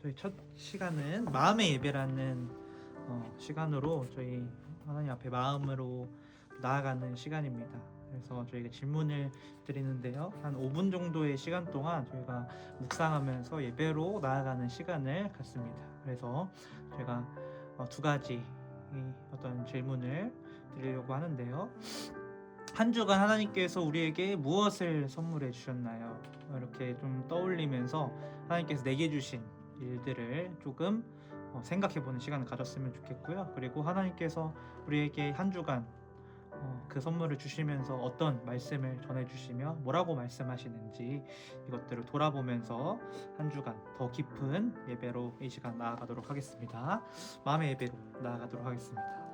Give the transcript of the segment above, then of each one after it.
저희 첫 시간은 마음의 예배라는 시간으로 저희 하나님 앞에 마음으로 나아가는 시간입니다. 그래서 저희가 질문을 드리는데요. 한 5분 정도의 시간 동안 저희가 묵상하면서 예배로 나아가는 시간을 갖습니다. 그래서 저희가 두 가지 어떤 질문을 드리려고 하는데요. 한 주간 하나님께서 우리에게 무엇을 선물해 주셨나요? 이렇게 좀 떠올리면서 하나님께서 내게 주신 일들을 조금 생각해 보는 시간을 가졌으면 좋겠고요. 그리고 하나님께서 우리에게 한 주간 그 선물을 주시면서 어떤 말씀을 전해주시며 뭐라고 말씀하시는지 이것들을 돌아보면서 한 주간 더 깊은 예배로 이 시간 나아가도록 하겠습니다. 마음의 예배로 나아가도록 하겠습니다.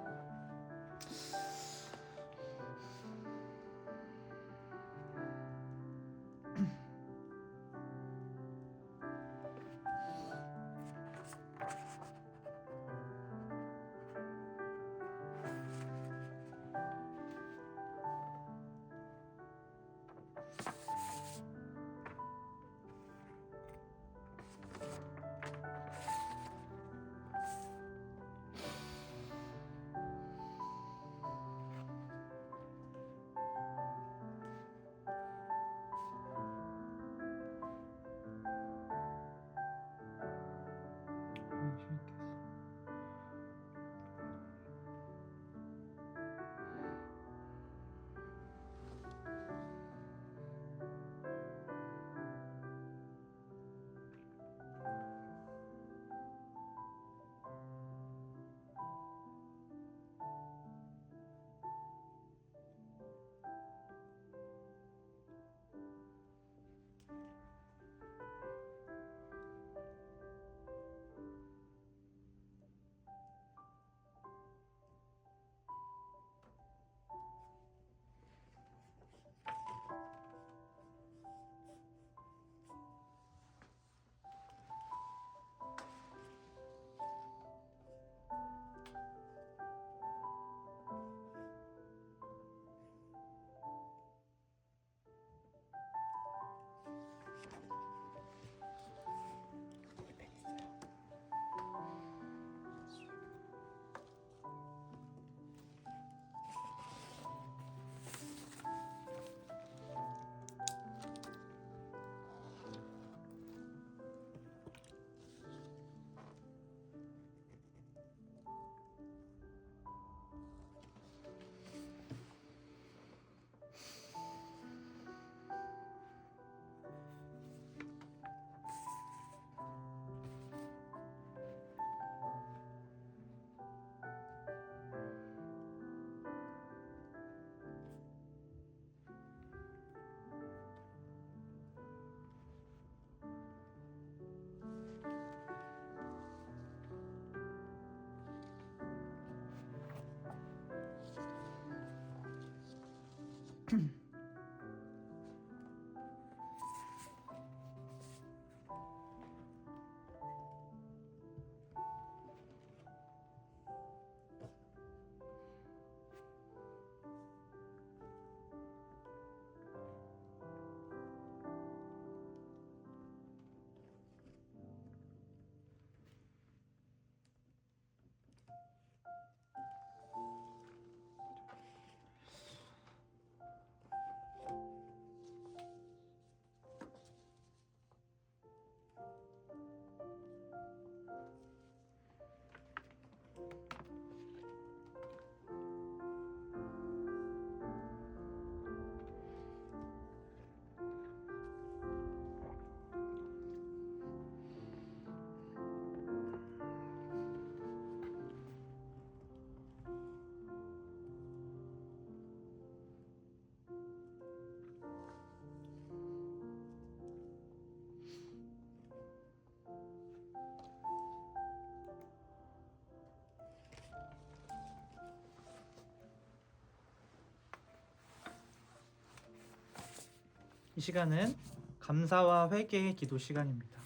이 시간은 감사와 회개의 기도 시간입니다.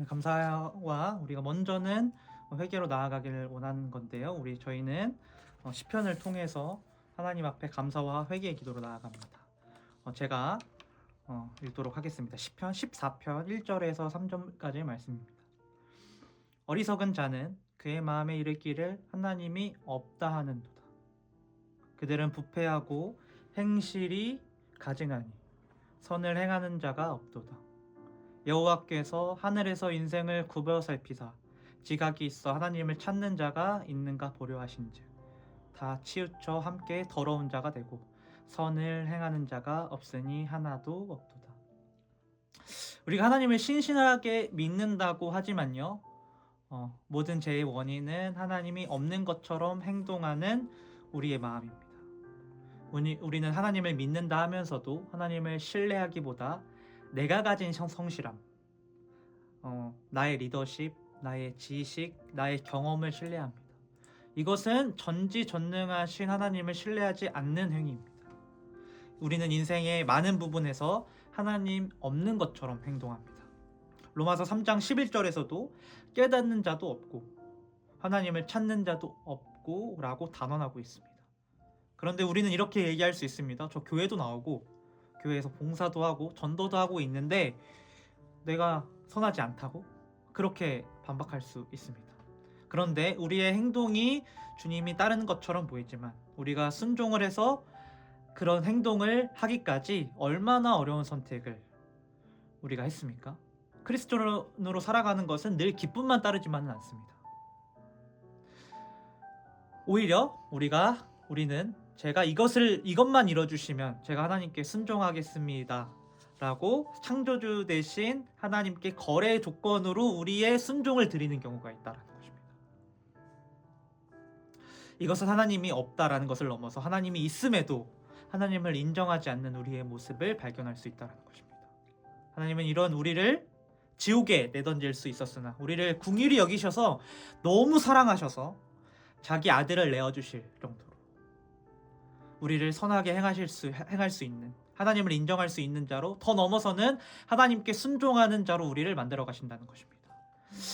감사와 우리가 먼저는 회개로 나아가기를 원하는 건데요. 저희는 시편을 통해서 하나님 앞에 감사와 회개의 기도로 나아갑니다. 제가 읽도록 하겠습니다. 시편 14편 1절에서 3절까지의 말씀입니다. 어리석은 자는 그의 마음에 이르기를 하나님이 없다 하는도다. 그들은 부패하고 행실이 가증하니 선을 행하는 자가 없도다. 여호와께서 하늘에서 인생을 굽어 살피사 지각이 있어 하나님을 찾는 자가 있는가 보려 하신즉 다 치우쳐 함께 더러운 자가 되고 선을 행하는 자가 없으니 하나도 없도다. 우리가 하나님을 신실하게 믿는다고 하지만요, 모든 죄의 원인은 하나님이 없는 것처럼 행동하는 우리의 마음입니다. 우리는 하나님을 믿는다 하면서도 하나님을 신뢰하기보다 내가 가진 성실함, 나의 리더십, 나의 지식, 나의 경험을 신뢰합니다. 이것은 전지전능하신 하나님을 신뢰하지 않는 행위입니다. 우리는 인생의 많은 부분에서 하나님 없는 것처럼 행동합니다. 로마서 3장 11절에서도 깨닫는 자도 없고 하나님을 찾는 자도 없고 라고 단언하고 있습니다. 그런데 우리는 이렇게 얘기할 수 있습니다. 저 교회도 나오고 교회에서 봉사도 하고 전도도 하고 있는데 내가 선하지 않다고? 그렇게 반박할 수 있습니다. 그런데 우리의 행동이 주님이 따르는 것처럼 보이지만 우리가 순종을 해서 그런 행동을 하기까지 얼마나 어려운 선택을 우리가 했습니까? 크리스천으로 살아가는 것은 늘 기쁨만 따르지만은 않습니다. 오히려 우리는 제가 이것만 이뤄주시면 제가 하나님께 순종하겠습니다 라고 창조주 대신 하나님께 거래 조건으로 우리의 순종을 드리는 경우가 있다는 것입니다. 이것은 하나님이 없다라는 것을 넘어서 하나님이 있음에도 하나님을 인정하지 않는 우리의 모습을 발견할 수 있다는 것입니다. 하나님은 이런 우리를 지옥에 내던질 수 있었으나 우리를 긍휼히 여기셔서 너무 사랑하셔서 자기 아들을 내어주실 정도로 우리를 선하게 행할 수 있는, 하나님을 인정할 수 있는 자로, 더 넘어서는 하나님께 순종하는 자로 우리를 만들어 가신다는 것입니다.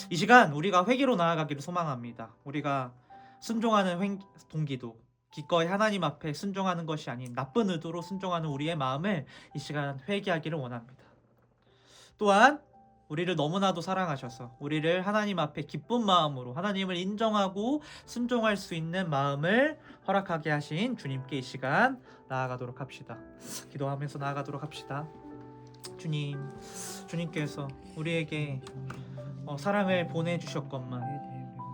이 시간 우리가 회개로 나아가기를 소망합니다. 우리가 순종하는 동기도 기꺼이 하나님 앞에 순종하는 것이 아닌 나쁜 의도로 순종하는 우리의 마음을 이 시간 회개하기를 원합니다. 또한 우리를 너무나도 사랑하셔서 우리를 하나님 앞에 기쁜 마음으로 하나님을 인정하고 순종할 수 있는 마음을 허락하게 하신 주님께 이 시간 나아가도록 합시다. 기도하면서 나아가도록 합시다. 주님께서 우리에게 사랑을 보내주셨건만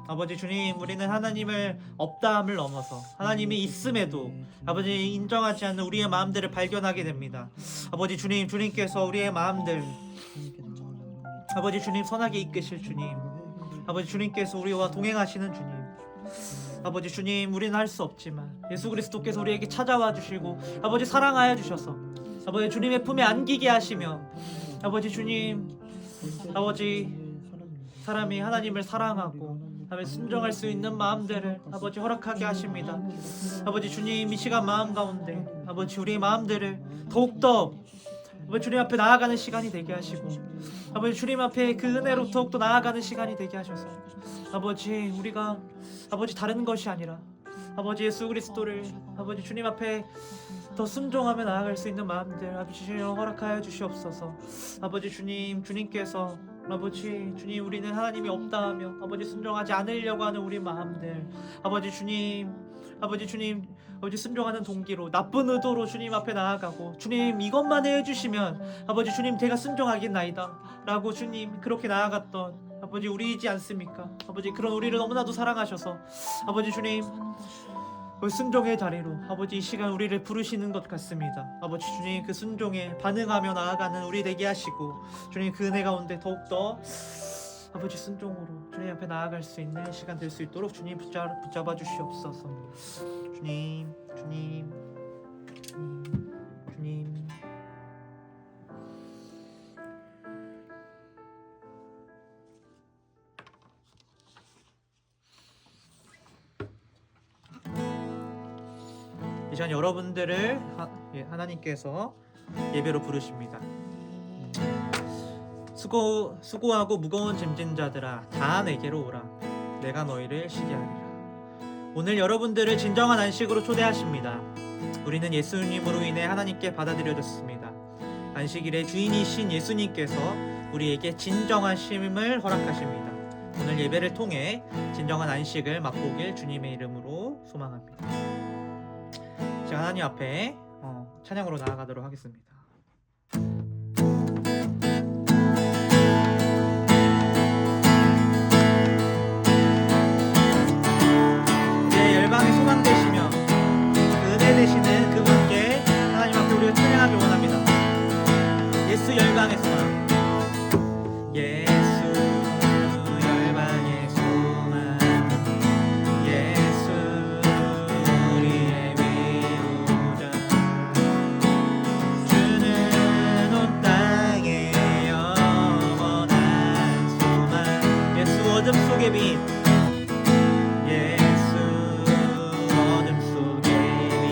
아버지 주님, 우리는 하나님을 없다함을 넘어서 하나님이 있음에도 아버지 인정하지 않는 우리의 마음들을 발견하게 됩니다. 아버지 주님, 주님께서 우리의 마음들 아버지 주님 선하게 이끄실 주님, 아버지 주님께서 우리와 동행하시는 주님, 아버지 주님, 우리는 할 수 없지만 예수 그리스도께서 우리에게 찾아와 주시고 아버지 사랑하여 주셔서 아버지 주님의 품에 안기게 하시며 아버지 주님, 아버지 사람이 하나님을 사랑하고 하면 순종할 수 있는 마음들을 아버지 허락하게 하십니다. 아버지 주님, 이 시간 마음 가운데 아버지 우리의 마음들을 더욱더 아버지 주님 앞에 나아가는 시간이 되게 하시고 아버지 주님 앞에 그 은혜로 더욱더 나아가는 시간이 되게 하셔서 아버지 우리가 아버지 다른 것이 아니라 아버지 예수 그리스도를 아버지 주님 앞에 더 순종하며 나아갈 수 있는 마음들 아버지 주님 허락하여 주시옵소서. 아버지 주님, 주님께서 아버지 주님, 우리는 하나님이 없다 하며 아버지 순종하지 않으려고 하는 우리 마음들 아버지 주님, 아버지 순종하는 동기로 나쁜 의도로 주님 앞에 나아가고 주님 이것만 해주시면 아버지 주님 제가 순종하겠나이다 라고 주님 그렇게 나아갔던 아버지 우리이지 않습니까? 아버지 그런 우리를 너무나도 사랑하셔서 아버지 주님 그 순종의 자리로 아버지 이 시간 우리를 부르시는 것 같습니다. 아버지 주님 그 순종에 반응하며 나아가는 우리 되게 하시고 주님 그 은혜 가운데 더욱더 아버지 순종으로 주님 앞에 나아갈 수 있는 시간 될 수 있도록 주님 붙잡아 주시옵소서. 주님 이 시간 여러분들을 하나님께서 예배로 부르십니다. 수고하고 무거운 짐진 자들아 다 내게로 오라. 내가 너희를 쉬게 하리라. 오늘 여러분들을 진정한 안식으로 초대하십니다. 우리는 예수님으로 인해 하나님께 받아들여졌습니다. 안식일의 주인이신 예수님께서 우리에게 진정한 쉼을 허락하십니다. 오늘 예배를 통해 진정한 안식을 맛보길 주님의 이름으로 소망합니다. 제가 하나님 앞에 찬양으로 나아가도록 하겠습니다. 우리의 열방의 소망 되시며 그 은혜 되시는 그분께 하나님 앞에 우리가 찬양하기 원합니다. 예수 열방의 소망, 예수 열방의 소망, 예수 우리의 위로자, 주는 온 땅에 영원한 소망, 예수 어둠 속의 빛, 예수 어둠 속의 빛,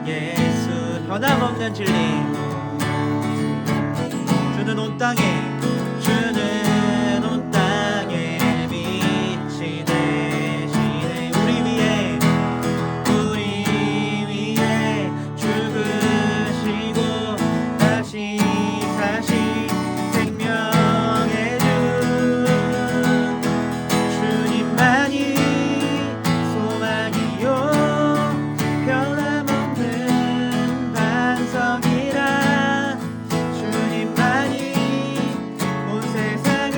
예수 변함없는 진리, 주는 온 땅에 빛이 되시네. 우리 위에 죽으시고 다시 사신 생명의 주, 주님만이 소망이요 변함없는 반석이라. 주님만이 온 세상을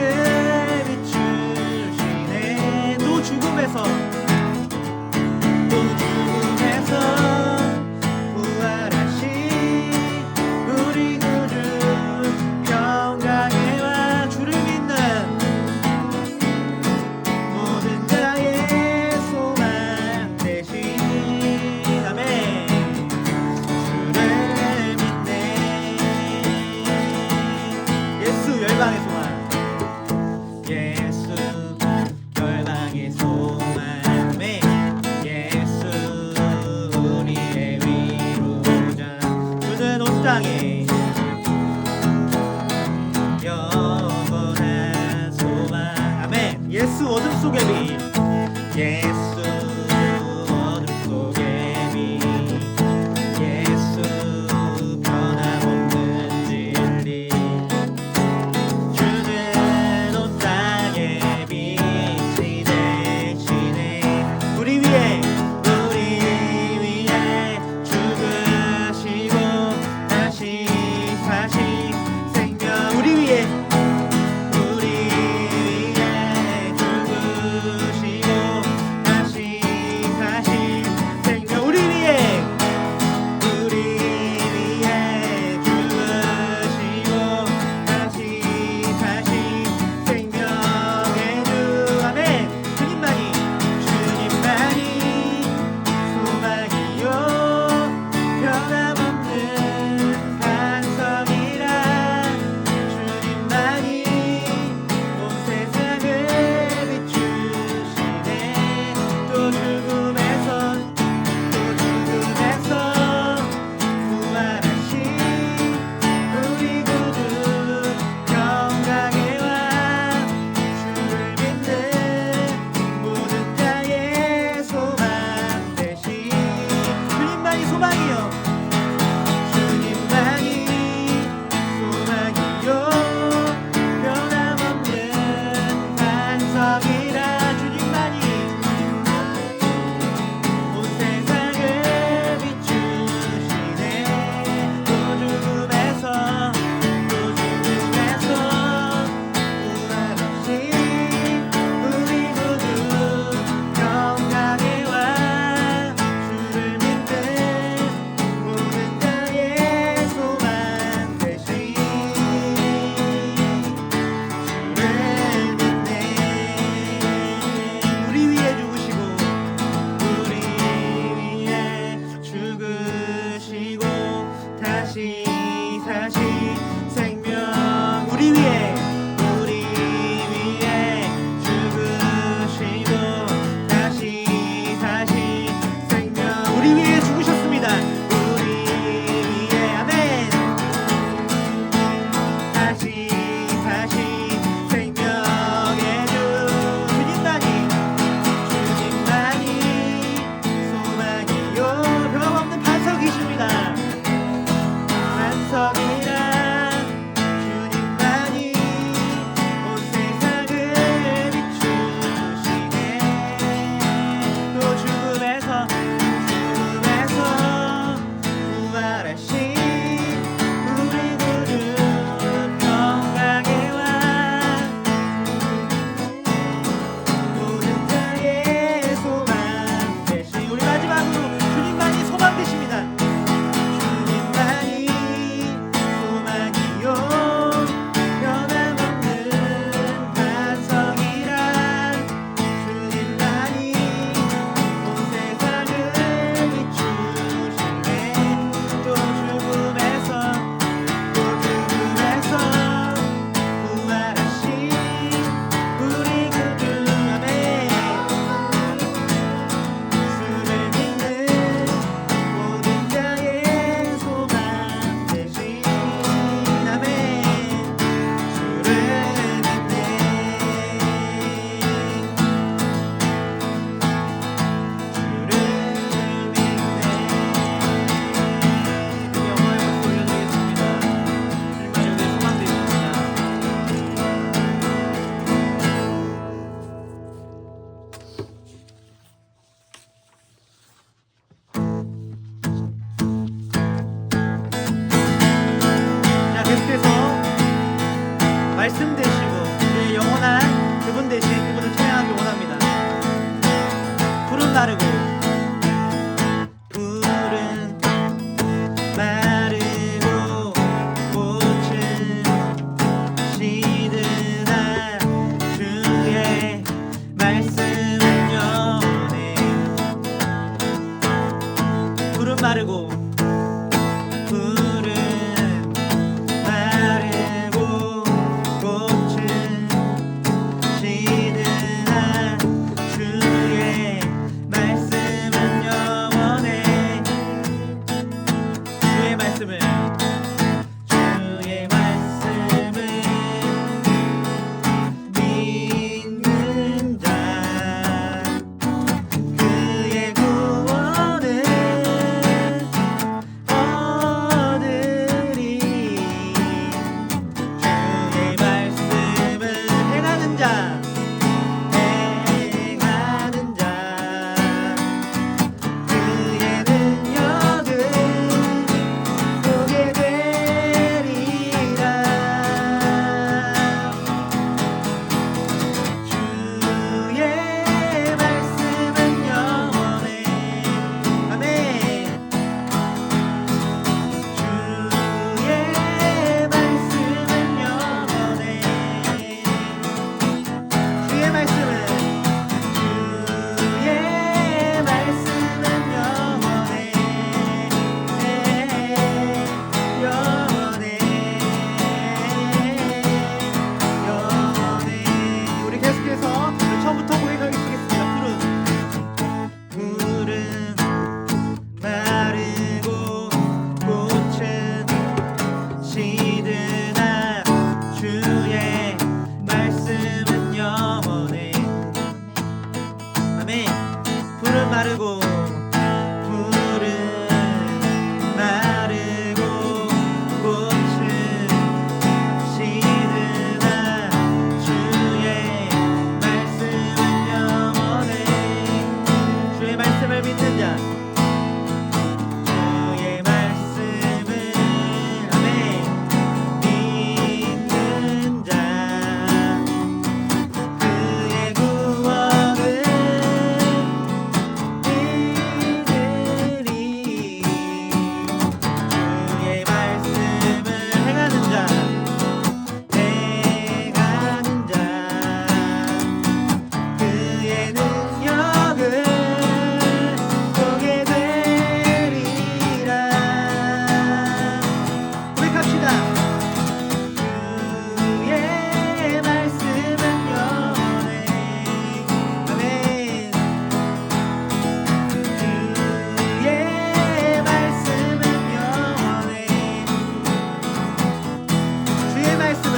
비추시네. 또 죽음에서 부활하신 우리 구주 평강에 와. 주를 믿는 모든 자의 소망 되신 아멘. 주를 믿네. 예수 열방의 소망, 예수 열방의 소망, 아멘. 예수 우리의 위로자, 주는 온 땅에 영원한 소망, 아멘. 예수 어둠 속의 빛, 예수 어둠 속의 빛, 예수 변함없는 진리, 주는 온 땅에 빛이 되시네. 우리 위에 죽으시고 다시 사신 생명, 우리 위에 죽으시고 다시 사신 생명, 우리 위에 죽으시고 다시 사신 생명의 주, 아멘. 주님만이 소망이요 변함없는 반석이라. 주님만이 온 세상을 비추시네. 또 죽음에서 부활하신 우리 구주 평강에 와. 주를 믿는 모든 자의 소망 되신 주님만이 소망이요, 주님만이 소망이요 변함없는 반석이라. 주님만이 온 세상을 비추시네. 또 죽음에서 부활하신 우리 구주 평강에 와. 주를 믿는 모든 자의 소망 되신 주를 믿네. 우리 위에 죽으시고 다시 사신 생명, 우리 위에 죽으시고 다시 사신 생명, 우리 위에 죽으셨습니다. 우리 위에, 아멘. 다시 사신 생명의 주, 주님만이 소망이요 변함없는 반석이십니다. 반석 합시다. 주의 말씀은 영원해. 아멘. 주의 말씀은 영원해. 주의 말씀은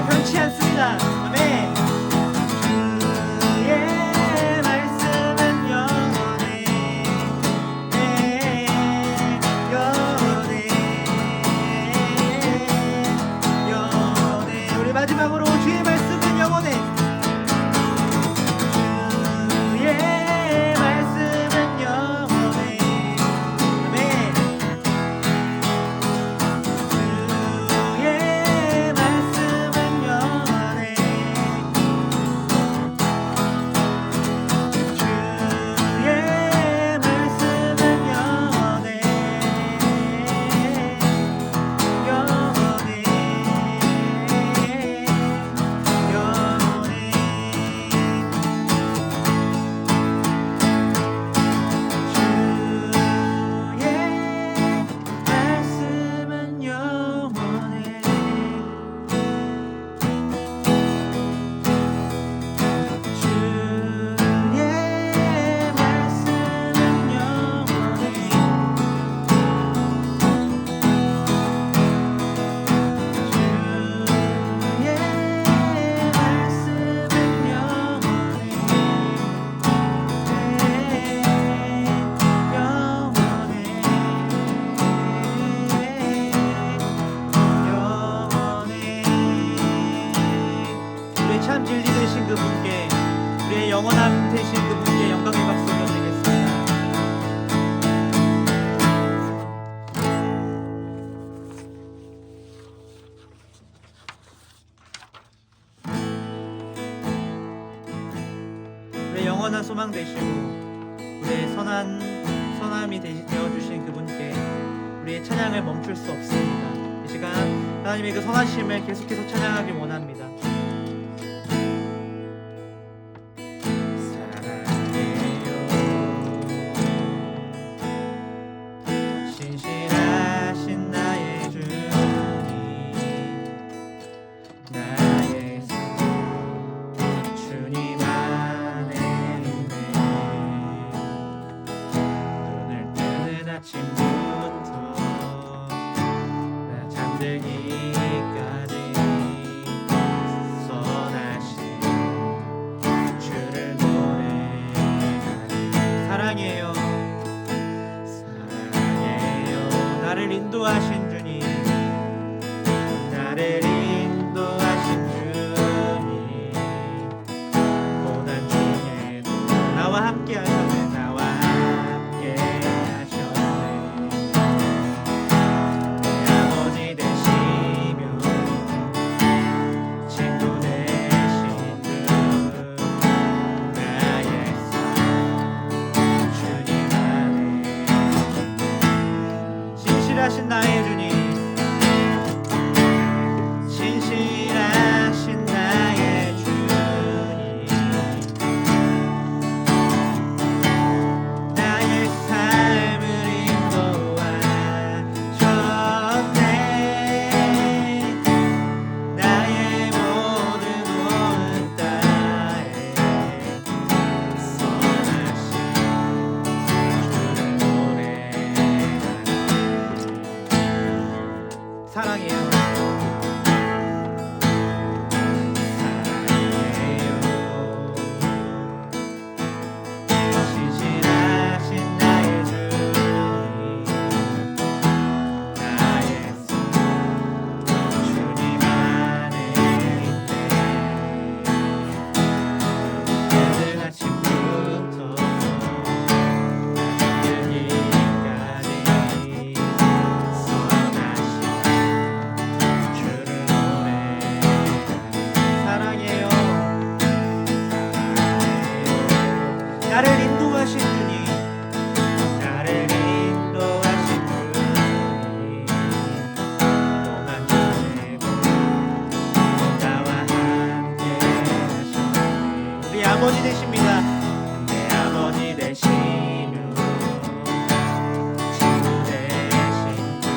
변치 않습니다. 아멘. 주의 말씀은 영원해. 영원해. 영원해. 우리 마지막으로 주의 말씀은 영원해. 주의 말씀은 영원해. 아멘. 주의 말씀은 영원해. 주의 말씀은 영원해. 영원해. 영원해. 우리의 참 진리 되신 그분께, 우리의 영원함 되신 그분께 영광의 박수 올려드리겠습니다. 우리의 영원한 소망 되시고 우리의 선함이 되어주신 그분께 우리의 찬양을 멈출 수 없습니다. 이 시간 하나님의 그 선하심을 계속해서 찬양하기 원합니다. 신실하신 나의 주님, 나의 주님 안에 있네. 눈을 뜨는 아침부터 나 잠들기까지 선하신 주를 노래하리. 사랑해요. 나를 인도하신 주님, 나를 인도하신 주님, 고난 중에도 나와 함께 하셨네. 나와 함께 하셨네. 내 아버지 되시며 친구 되신 주, 나의 주님 안에 신실하신 나의 주님, 신실하신 나의 주님, 나의 삶을 인도하셨네. 나의 모든 땅에 선하신 주를 노래하리. 사랑해요. 신실하신 나의 주님, 나의 주님 안에 있네. 늦은 아침부터 잠들기까지 선하신 아버지 되십니다. 내 아버지 되시며 친구 되신 주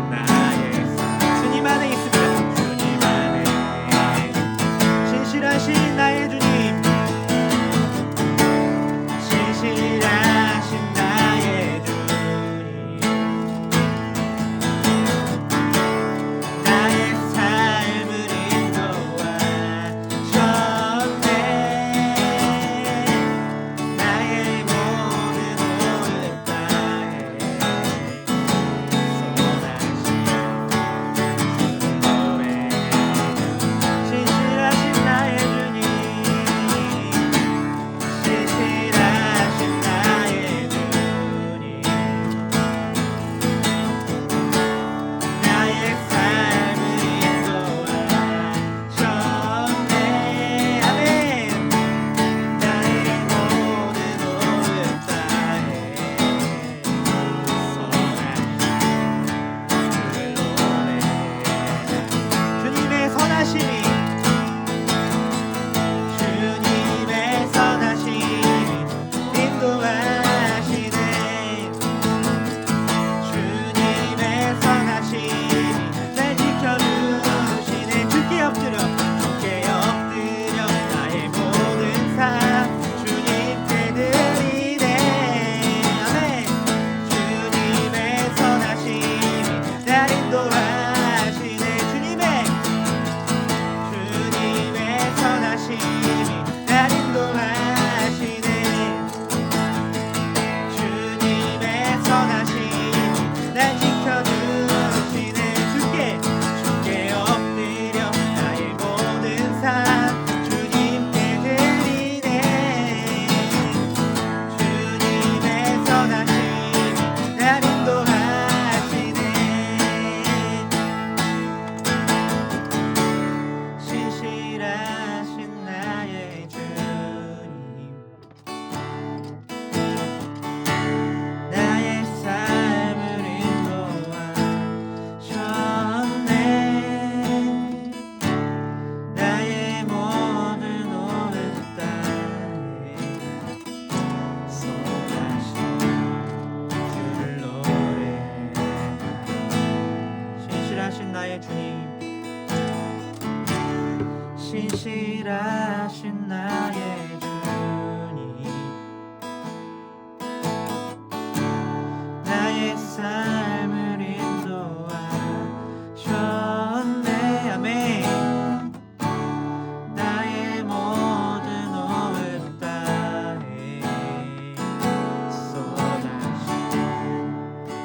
나의 삶 주님 안에 있습니다. 주님 안에 신실하신 나의 주님 신실하신 나의 주님 나의 삶을 인도하셨네 나의 모든 오늘 땅에 선하신 노래 신실하신 나의 주님 신실하신 나의 주님 나의 삶을 인도하셨네 아멘 나의 모든 오늘 땅에 선하신 주님의 선하심이 인도하시네 주님의 선하심이 날 지켜주시네 주께 엎드려 나의 모든 삶 주님께 드리네 아멘 주님의 선하심이 날 인도하시네 주님의 선하심이 날 인도하시네 주님의 선하심이 날 지켜주시네 주께 엎드려 나의 모든 삶 주님께 드리네 주님의 선하심이 날 인도하시네 신실하신 나의 주님 나의 삶을 인도하셨네 나의 모든 오늘 땅에 선하신 주를 노래하라 신실하신 나의 주님 신실하신 나의 주님 나의 삶을 인도하셨네 아멘 나의 모든 오늘 땅에 쏟아진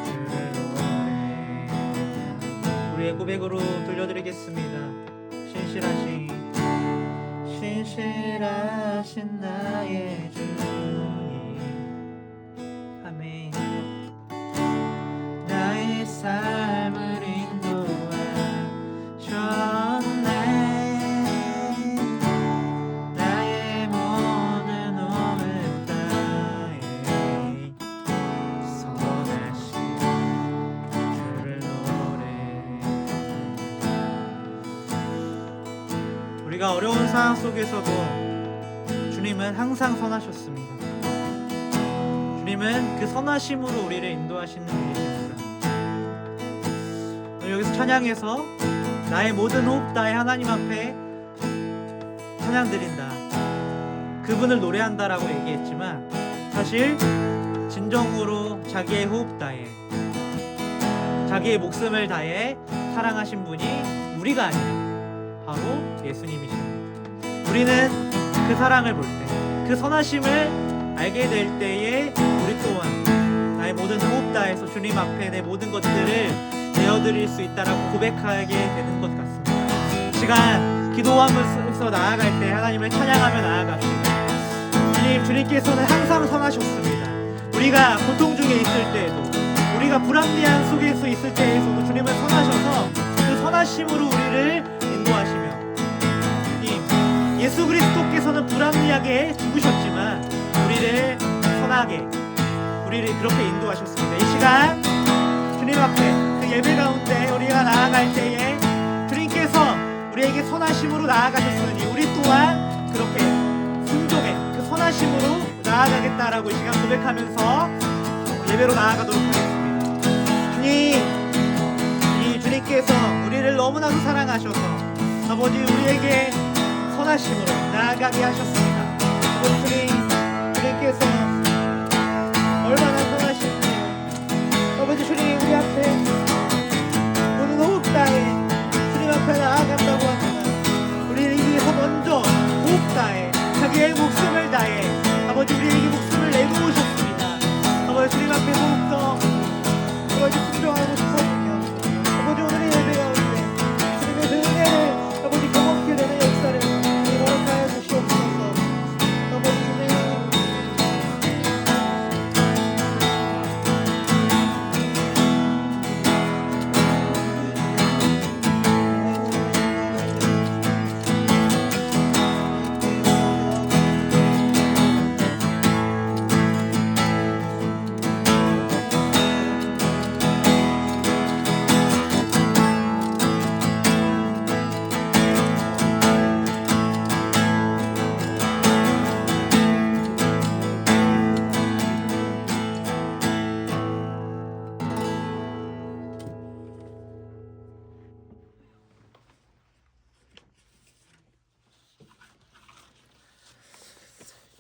주를 노래하라 우리의 고백으로 들려드리겠습니다. 신실하신 나의 주님 아멘 나의 삶을 인도하셨네 나의 모든 오늘 땅에 선하신 주를 노래하라 우리가 어려운 상황 속에서도 주님은 항상 선하셨습니다. 주님은 그 선하심으로 우리를 인도하시는 분이십니다. 여기서 찬양해서 나의 모든 호흡 다해 하나님 앞에 찬양 드린다 그분을 노래한다라고 얘기했지만 사실 진정으로 자기의 호흡 다해 자기의 목숨을 다해 사랑하신 분이 우리가 아니라 바로 예수님이십니다. 우리는 그 사랑을 볼 때, 그 선하심을 알게 될 때에 우리 또한 나의 모든 호흡 다해서 주님 앞에 내 모든 것들을 내어드릴 수 있다라고 고백하게 되는 것 같습니다. 이 시간 기도하면서 나아갈 때 하나님을 찬양하며 나아갑시다. 주님께서는 항상 선하셨습니다. 우리가 고통 중에 있을 때에도 우리가 불합리한 속에서 있을 때에서도 주님은 선하셔서 그 선하심으로 우리를 인도하시며 예수 그리스도께서는 불합리하게 죽으셨지만 우리를 선하게 우리를 그렇게 인도하셨습니다. 이 시간 주님 앞에 그 예배 가운데 우리가 나아갈 때에 주님께서 우리에게 선하심으로 나아가셨으니 우리 또한 그렇게 나아가겠다라고 이 시간 고백하면서 예배로 나아가도록 하겠습니다. 주님께서 우리를 너무나도 사랑하셔서 아버지 우리에게 선하심으로 나아가게 하셨습니다. 아버지 주님께서 얼마나 선하신지 아버지 주님 우리 앞에 우리 호흡다에 주님 앞에 나아간다고 합니다. 우리를 위해서 먼저 호흡다에 자기의 목숨을 다해 아버지 우리에게 목숨을 내고 오셨습니다. 아버지 주님 앞에 더욱더 아버지 순종하고 싶어지며 아버지 오늘의 예배 가운데 주님의 그 은혜를 아버지 경험케 되는 역사를 허락하여 주시옵소서. 아버지 주님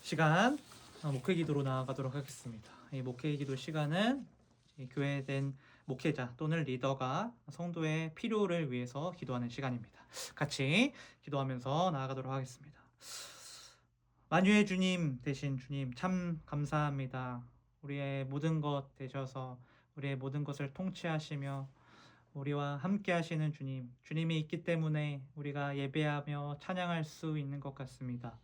시간 목회기도로 나아가도록 하겠습니다. 이 목회기도 시간은 교회된 목회자 또는 리더가 성도의 필요를 위해서 기도하는 시간입니다. 같이 기도하면서 나아가도록 하겠습니다. 만유의 주님 되신 주님 참 감사합니다. 우리의 모든 것 되셔서 우리의 모든 것을 통치하시며 우리와 함께 하시는 주님, 주님이 있기 때문에 우리가 예배하며 찬양할 수 있는 것 같습니다.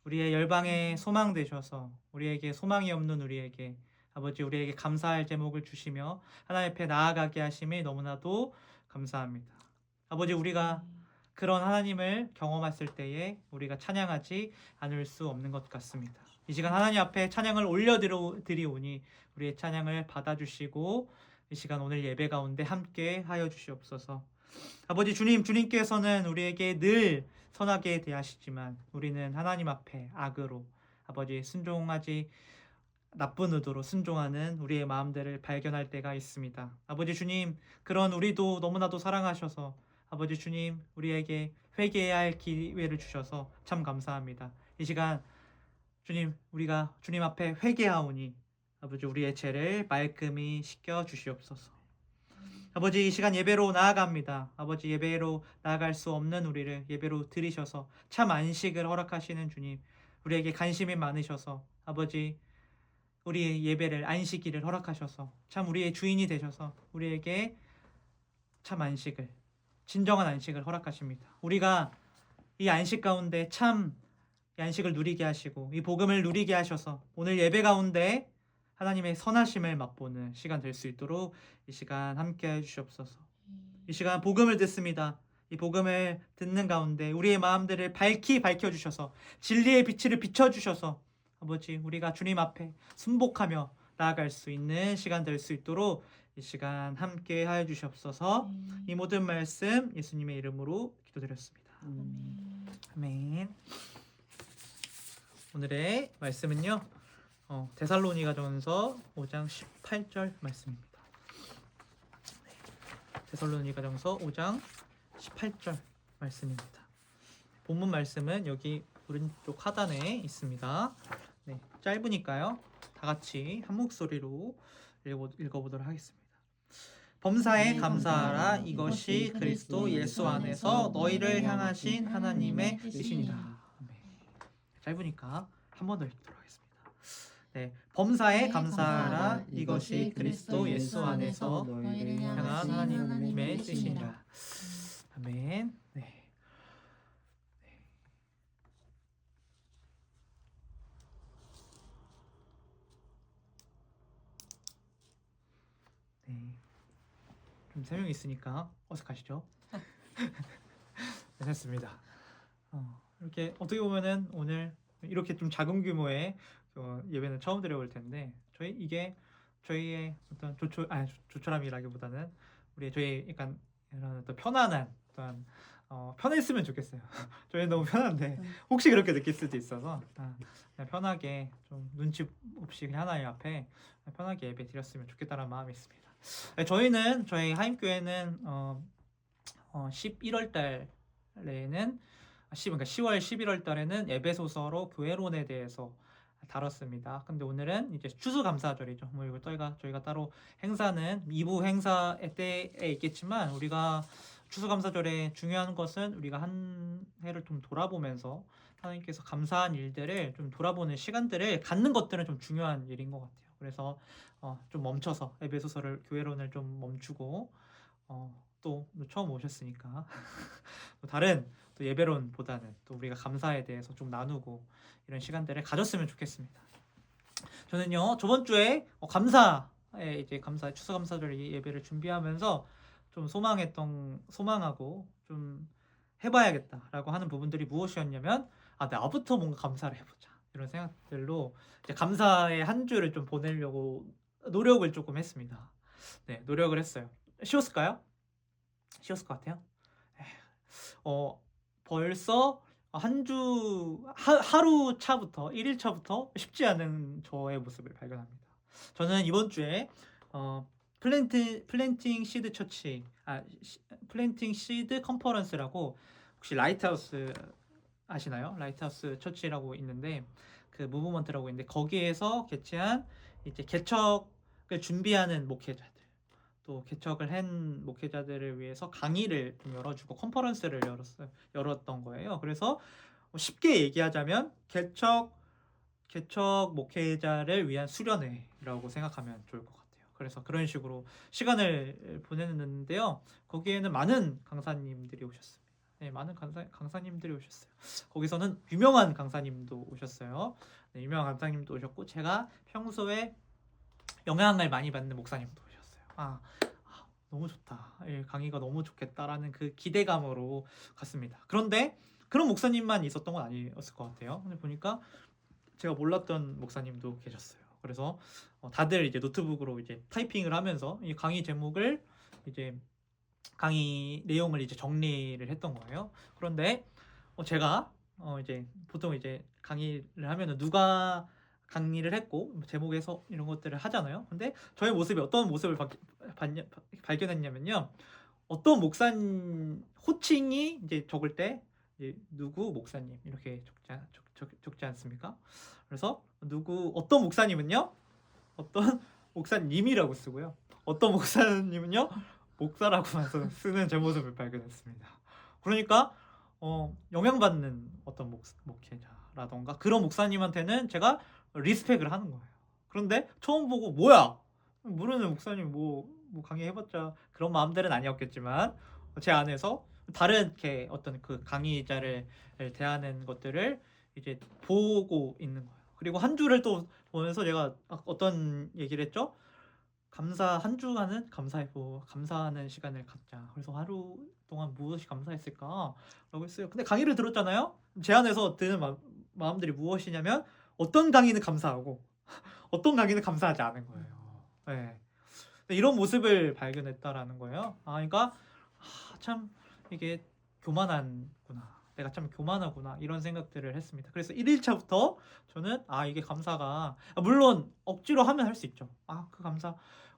우리의 열방의 소망 되셔서 우리에게 소망이 없는 우리에게 아버지 우리에게 감사할 제목을 주시며 하나님 앞에 나아가게 하심이 너무나도 감사합니다. 아버지 우리가 그런 하나님을 경험했을 때에 우리가 찬양하지 않을 수 없는 것 같습니다. 이 시간 하나님 앞에 찬양을 올려드리오니 우리의 찬양을 받아주시고 이 시간 오늘 예배 가운데 함께 하여 주시옵소서. 아버지 주님께서는 우리에게 늘 선하게 대하시지만 우리는 하나님 앞에 악으로 아버지 순종하지 나쁜 의도로 순종하는 우리의 마음들을 발견할 때가 있습니다. 아버지 주님 그런 우리도 너무나도 사랑하셔서 아버지 주님 우리에게 회개해야 할 기회를 주셔서 참 감사합니다. 이 시간 주님 우리가 주님 앞에 회개하오니 아버지 우리의 죄를 말끔히 씻겨 주시옵소서. 아버지 이 시간 예배로 나아갑니다. 아버지 예배로 나아갈 수 없는 우리를 예배로 들이셔서 참 안식을 허락하시는 주님 우리에게 관심이 많으셔서 아버지 우리의 예배를 안식일을 허락하셔서 참 우리의 주인이 되셔서 우리에게 참 안식을 진정한 안식을 허락하십니다. 우리가 이 안식 가운데 참 이 안식을 누리게 하시고 이 복음을 누리게 하셔서 오늘 예배 가운데 하나님의 선하심을 맛보는 시간 될 수 있도록 이 시간 함께 해주시옵소서. 이 시간 복음을 듣습니다. 이 복음을 듣는 가운데 우리의 마음들을 밝히 밝혀주셔서 진리의 빛을 비춰주셔서 아버지 우리가 주님 앞에 순복하며 나아갈 수 있는 시간 될 수 있도록 이 시간 함께 하여 주시옵소서. 이 모든 말씀 예수님의 이름으로 기도드렸습니다. 아멘. 오늘의 말씀은요 데살로니가전서 5장 18절 말씀입니다. 데살로니가전서 5장 18절 말씀입니다. 본문 말씀은 여기 오른쪽 하단에 있습니다. 네, 짧으니까요 다 같이 한 목소리로 읽어보도록 하겠습니다. 범사에 감사하라. 이것이 그리스도 예수 안에서 너희를 향하신 하나님의 뜻이니라. 짧으니까 한 번 더 읽도록 하겠습니다. 네, 범사에 감사하라. 이것이 그리스도 예수 안에서 너희를 향한 하나님의 뜻이니라. 아멘. 네. 네. 좀 세 명 있으니까 어색하시죠? 괜찮습니다. 이렇게 어떻게 보면은 오늘 이렇게 좀 작은 규모의 예배는 처음 드려볼 텐데 이게 저희의 어떤 조촐함이라기보다는 저희 약간 이런 어떤 편안한 어떤 편했으면 좋겠어요. 저희 너무 편한데 혹시 그렇게 느낄 수도 있어서 그냥 편하게 좀 눈치 없이 그냥 하나님 앞에 편하게 예배 드렸으면 좋겠다는 마음이 있습니다. 네, 저희 하임교회는 11월 달에는 그러니까 10월 11월 달에는 에베소서로 교회론에 대해서 다뤘습니다. 근데 오늘은 이제 추수감사절이죠. 뭐 이거 저희가 따로 행사는 2부 행사 때에 있겠지만 우리가 추수감사절에 중요한 것은 우리가 한 해를 좀 돌아보면서 하나님께서 감사한 일들을 좀 돌아보는 시간들을 갖는 것들은 좀 중요한 일인 것 같아요. 그래서 좀 멈춰서 에베소서를 교회론을 좀 멈추고 또 처음 오셨으니까 다른 또 예배론보다는 또 우리가 감사에 대해서 좀 나누고 이런 시간들을 가졌으면 좋겠습니다. 저는요 저번 주에 감사에 이제 추수감사절 예배를 준비하면서 좀 소망하고 좀 해봐야겠다라고 하는 부분들이 무엇이었냐면 나부터 뭔가 감사를 해보자 이런 생각들로 이제 감사의 한 주를 좀 보내려고 노력을 조금 했습니다. 네, 노력을 했어요. 쉬웠을까요? 쉬웠을 것 같아요. 벌써 하루 차부터 1일 차부터 쉽지 않은 저의 모습을 발견합니다. 저는 이번 주에 플랜팅 시드 처치 플랜팅 시드 컨퍼런스라고 혹시 라이트하우스 아시나요? 라이트하우스 처치라고 있는데 그 무브먼트라고 있는데 거기에서 개최한 이제 개척을 준비하는 목회자들 또 개척을 한 목회자들을 위해서 강의를 좀 열어주고 컨퍼런스를 열었던 거예요. 그래서 쉽게 얘기하자면 개척 목회자를 위한 수련회라고 생각하면 좋을 것 같아요. 그래서 그런 식으로 시간을 보냈는데요. 거기에는 많은 강사님들이 오셨습니다. 네, 많은 강사님들이 오셨어요. 거기서는 유명한 강사님도 오셨어요. 네, 유명한 강사님도 오셨고 제가 평소에 영향을 많이 받는 목사님도 오셨어요. 너무 좋다. 강의가 너무 좋겠다라는 그 기대감으로 갔습니다. 그런데 그런 목사님만 있었던 건 아니었을 것 같아요. 근데 보니까 제가 몰랐던 목사님도 계셨어요. 그래서 다들 이제 노트북으로 이제 타이핑을 하면서 이 강의 제목을 이제 강의 내용을 이제 정리를 했던 거예요. 그런데 제가 이제 보통 이제 강의를 하면은 누가 강의를 했고 제목에서 이런 것들을 하잖아요. 근데 저의 모습이 어떤 모습을 발견했냐면요. 어떤 목사님 호칭이 이제 적을 때 이제 누구 목사님 이렇게 적지 않습니까? 그래서 어떤 목사님은요, 어떤 목사님이라고 쓰고요, 어떤 목사님은요 목사라고만 쓰는 제 모습을 발견했습니다. 그러니까 영향받는 어떤 목회자라던가 그런 목사님한테는 제가 리스펙을 하는 거예요. 그런데 처음 보고 뭐야 모르는 목사님 뭐 강의해봤자 그런 마음들은 아니었겠지만 제 안에서 다른 이렇게 어떤 그 강의자를 대하는 것들을 이제 보고 있는 거예요. 그리고 한 주를 또 보면서 제가 어떤 얘기를 했죠? 한 주간은 감사하는 시간을 갖자. 그래서 하루 동안 무엇이 감사했을까? 라고 했어요. 근데 강의를 들었잖아요? 제 안에서 드는 마음들이 무엇이냐면 어떤 강의는 감사하고 어떤 강의는 감사하지 않은 거예요. 네. 이런 모습을 발견했다라는 거예요. 그러니까 참 이게 교만하구나. 내가 참 교만하구나 이런 생각들을 했습니다. 그래서 1일차부터 저는 이게 감사가 물론 억지로 하면 할 수 있죠.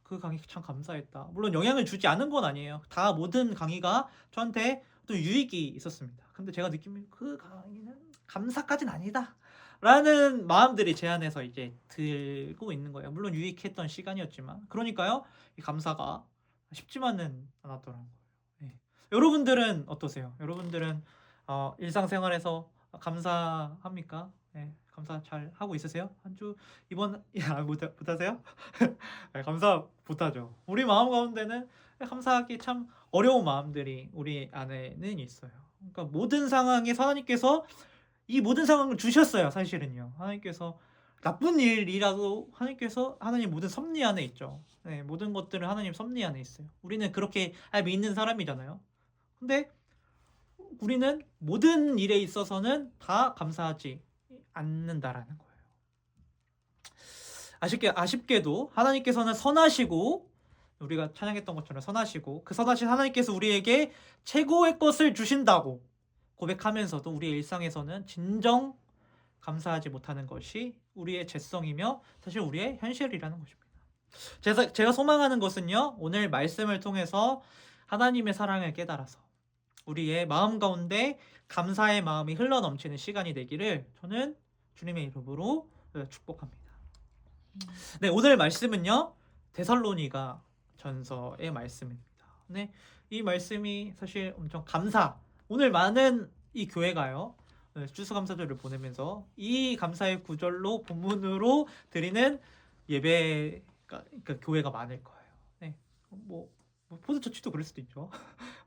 그 강의 참 감사했다. 물론 영향을 주지 않은 건 아니에요. 다 모든 강의가 저한테 또 유익이 있었습니다. 근데 제가 느끼면 그 강의는 감사까지는 아니다. 라는 마음들이 제 안에서 이제 들고 있는 거예요. 물론 유익했던 시간이었지만 그러니까요. 이 감사가 쉽지만은 않았더라고요. 네. 여러분들은 어떠세요? 여러분들은 일상생활에서 감사합니까? 네, 감사 잘 하고 있으세요? 한 주 이번 못하세요? 네, 감사 못하죠. 우리 마음 가운데는 감사하기 참 어려운 마음들이 우리 안에는 있어요. 그러니까 모든 상황에 하나님께서 이 모든 상황을 주셨어요. 사실은요. 하나님께서 나쁜 일이라도 하나님 모든 섭리 안에 있죠. 네, 모든 것들은 하나님 섭리 안에 있어요. 우리는 그렇게 믿는 사람이잖아요. 근데 우리는 모든 일에 있어서는 다 감사하지 않는다라는 거예요. 아쉽게도 하나님께서는 선하시고 우리가 찬양했던 것처럼 선하시고 그 선하신 하나님께서 우리에게 최고의 것을 주신다고 고백하면서도 우리의 일상에서는 진정 감사하지 못하는 것이 우리의 죄성이며 사실 우리의 현실이라는 것입니다. 제가 소망하는 것은요, 오늘 말씀을 통해서 하나님의 사랑을 깨달아서 우리의 마음 가운데 감사의 마음이 흘러넘치는 시간이 되기를 저는 주님의 이름으로 축복합니다. 네, 오늘 말씀은요, 데살로니가 전서의 말씀입니다. 네, 이 말씀이 사실 엄청 오늘 많은 이 교회가요, 추수감사절을 보내면서 이 감사의 구절로 본문으로 드리는 예배가, 그러니까 교회가 많을 거예요. 네, 포드처치도 그럴 수도 있죠.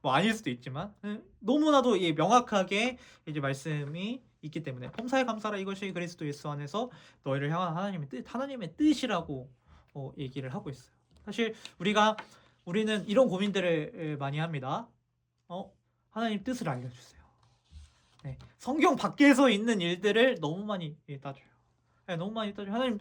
아닐 수도 있지만 너무나도 명확하게 이제 말씀이 있기 때문에 범사에 감사라 이것이 그리스도 예수 안에서 너희를 향한 하나님의 뜻이라고 얘기를 하고 있어요. 사실 우리는 이런 고민들을 많이 합니다. 하나님 뜻을 알려주세요. 네, 성경 밖에서 있는 일들을 너무 많이 따져요. 네, 너무 많이 따져요.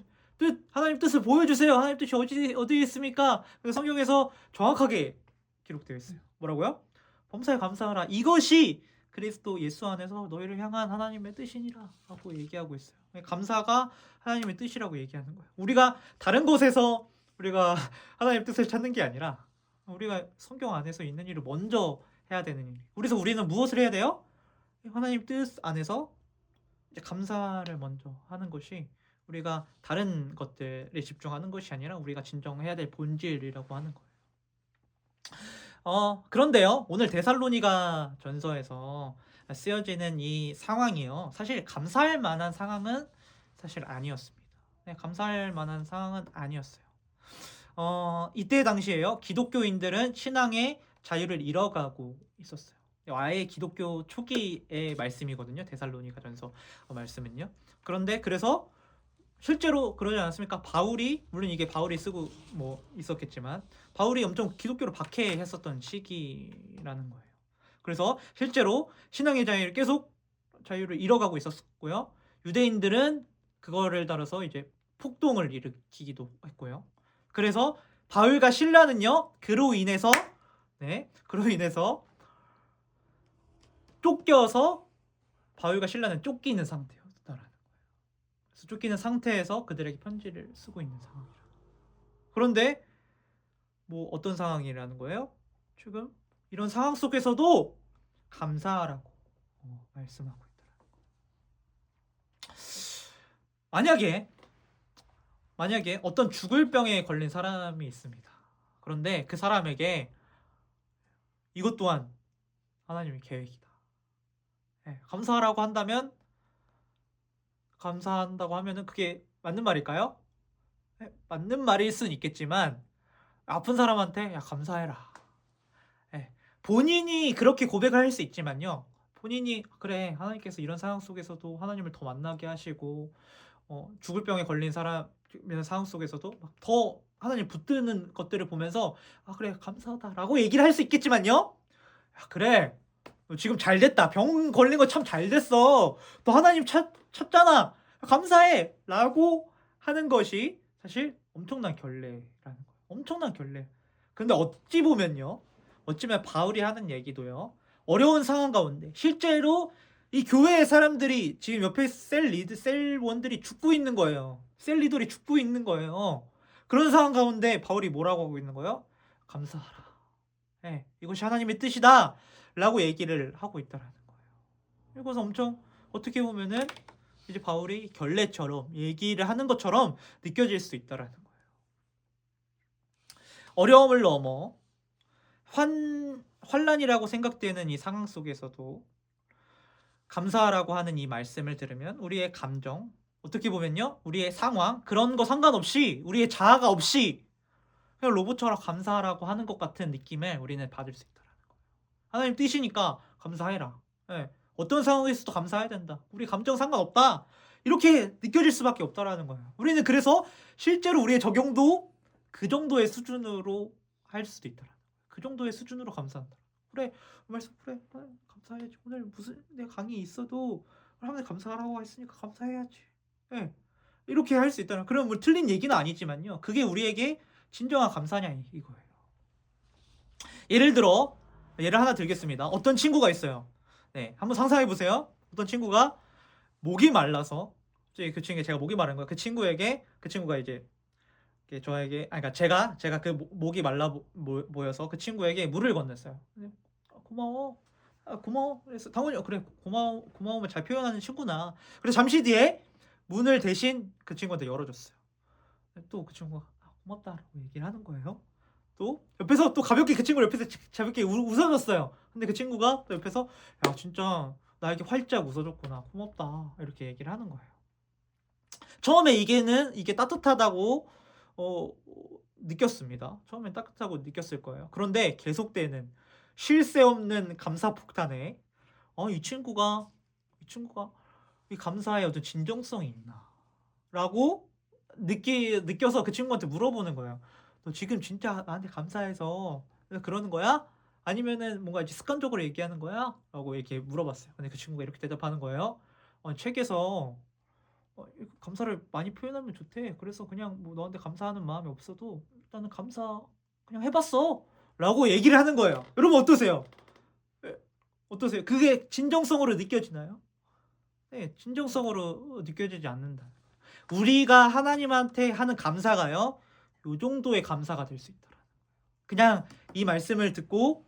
하나님 뜻을 보여주세요. 하나님 뜻이 어디 있습니까? 성경에서 정확하게 기록되어 있어요. 뭐라고요? 범사에 감사하라. 이것이 그리스도 예수 안에서 너희를 향한 하나님의 뜻이니라 라고 얘기하고 있어요. 감사가 하나님의 뜻이라고 얘기하는 거예요. 우리가 다른 곳에서 우리가 하나님의 뜻을 찾는 게 아니라 우리가 성경 안에서 있는 일을 먼저 해야 되는 일. 그래서 우리는 무엇을 해야 돼요? 하나님 뜻 안에서 이제 감사를 먼저 하는 것이 우리가 다른 것들에 집중하는 것이 아니라 우리가 진정 해야 될 본질이라고 하는 거예요. 그런데요, 오늘 데살로니가 전서에서 쓰여지는 이 상황이요, 사실 감사할 만한 상황은 사실 아니었습니다. 네, 감사할 만한 상황은 아니었어요. 이때 당시에요, 기독교인들은 신앙의 자유를 잃어가고 있었어요. 아예 기독교 초기의 말씀이거든요, 데살로니가 전서 말씀은요. 그런데 그래서 실제로 그러지 않았습니까? 물론 이게 바울이 쓰고 있었겠지만 바울이 엄청 기독교로 박해했었던 시기라는 거예요. 그래서 실제로 신앙의 자유를 잃어가고 있었고요. 유대인들은 그거를 따라서 이제 폭동을 일으키기도 했고요. 그래서 바울과 실라는요, 그로 인해서 쫓겨서 바울과 실라는 쫓기는 상태였다라는 거예요. 그래서 쫓기는 상태에서 그들에게 편지를 쓰고 있는 상황이라. 그런데 어떤 상황이라는 거예요? 지금 이런 상황 속에서도 감사하라고 말씀하고 있더라고요. 만약에 어떤 죽을 병에 걸린 사람이 있습니다. 그런데 그 사람에게 이것 또한 하나님의 계획이다. 네, 감사하라고 감사한다고 하면은 그게 맞는 말일까요? 네, 맞는 말일 수는 있겠지만 아픈 사람한테 감사해라. 네, 본인이 그렇게 고백을 할 수 있지만요, 본인이 그래, 하나님께서 이런 상황 속에서도 하나님을 더 만나게 하시고 죽을 병에 걸린 상황 속에서도 더 하나님 붙드는 것들을 보면서 그래, 감사하다라고 얘기를 할 수 있겠지만요, 그래, 너 지금 잘 됐다, 병 걸린 거 참 잘 됐어, 너 하나님 찾잖아, 감사해 라고 하는 것이 사실 엄청난 결례라는 거예요. 엄청난 결례. 근데 어찌보면 바울이 하는 얘기도요, 어려운 상황 가운데 실제로 이 교회의 사람들이 지금 옆에 셀원들이 죽고 있는 거예요. 셀 리더들이 죽고 있는 거예요. 그런 상황 가운데 바울이 뭐라고 하고 있는 거예요? 감사하라. 네, 이것이 하나님의 뜻이다 라고 얘기를 하고 있다라는 거예요. 이것은 엄청 어떻게 보면은 이제 바울이 결례처럼 얘기를 하는 것처럼 느껴질 수 있다라는 거예요. 어려움을 넘어 환난이라고 생각되는 이 상황 속에서도 감사하라고 하는 이 말씀을 들으면 우리의 감정, 어떻게 보면요, 우리의 상황, 그런 거 상관없이, 우리의 자아가 없이 그냥 로봇처럼 감사하라고 하는 것 같은 느낌을 우리는 받을 수 있다는 거예요. 하나님 뜻이니까 감사해라. 네, 어떤 상황에서도 감사해야 된다. 우리 감정 상관없다. 이렇게 느껴질 수밖에 없다라는 거예요. 우리는 그래서 실제로 우리의 적용도 그 정도의 수준으로 할 수도 있다라는 거예요. 그 정도의 수준으로 감사한다. 그래, 그래, 감사해야지. 오늘 무슨 내 강의 있어도 하나님 감사하라고 했으니까 감사해야지. 네, 이렇게 할 수 있다는. 그럼 틀린 얘기는 아니지만요, 그게 우리에게 진정한 감사냐 이거예요. 예를 들어 예를 하나 들겠습니다. 어떤 친구가 있어요. 네, 한번 상상해 보세요. 어떤 친구가 목이 말라서 그 친구에게 제가 목이 마른 거예요. 그 친구가 이제 저에게 그러니까 제가 그 목이 말라 보여서 그 친구에게 물을 건넸어요. 고마워. 고마워. 그래서 당연히 그래 고마움을 잘 표현하는 친구나. 그래서 잠시 뒤에 문을 대신 그 친구한테 열어줬어요. 또 그 친구가 고맙다라고 얘기를 하는 거예요. 또 옆에서 또 가볍게 그 친구를 옆에서 가볍게 웃어줬어요. 근데 그 친구가 또 옆에서 야 진짜 나에게 활짝 웃어줬구나 고맙다 이렇게 얘기를 하는 거예요. 처음에 이게 따뜻하다고 느꼈습니다. 처음엔 따뜻하고 느꼈을 거예요. 그런데 계속되는 쉴 새 없는 감사 폭탄에 이 친구가 이 감사의 어떤 진정성이 있나 라고 느껴서 그 친구한테 물어보는 거예요. 너 지금 진짜 나한테 감사해서 그러는 거야? 아니면은 뭔가 이제 습관적으로 얘기하는 거야? 라고 이렇게 물어봤어요. 근데 그 친구가 이렇게 대답하는 거예요. 책에서 감사를 많이 표현하면 좋대. 그래서 그냥 뭐 너한테 감사하는 마음이 없어도 일단은 감사 그냥 해봤어. 라고 얘기를 하는 거예요. 여러분 어떠세요? 어떠세요? 그게 진정성으로 느껴지나요? 네, 진정성으로 느껴지지 않는다. 우리가 하나님한테 하는 감사가요, 요 정도의 감사가 될 수 있더라. 그냥 이 말씀을 듣고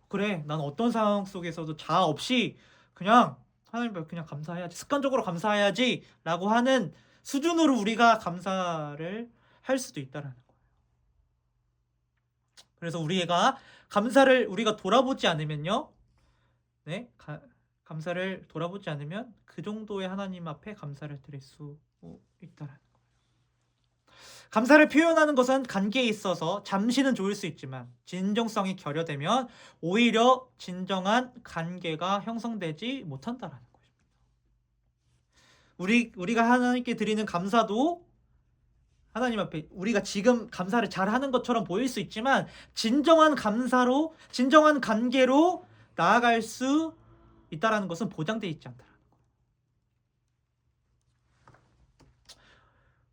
그래, 난 어떤 상황 속에서도 자아 없이 그냥 하나님 그냥 감사해야지, 습관적으로 감사해야지라고 하는 수준으로 우리가 감사를 할 수도 있다라는 거예요. 그래서 감사를 우리가 돌아보지 않으면요, 네, 감사를 돌아보지 않으면 그 정도의 하나님 앞에 감사를 드릴 수 있다라는 거예요. 감사를 표현하는 것은 관계에 있어서 잠시는 좋을 수 있지만 진정성이 결여되면 오히려 진정한 관계가 형성되지 못한다라는 것입니다. 우리가 하나님께 드리는 감사도 하나님 앞에 우리가 지금 감사를 잘하는 것처럼 보일 수 있지만 진정한 감사로, 진정한 관계로 나아갈 수 있다라는 것은 보장되어 있지 않다라는 거예요.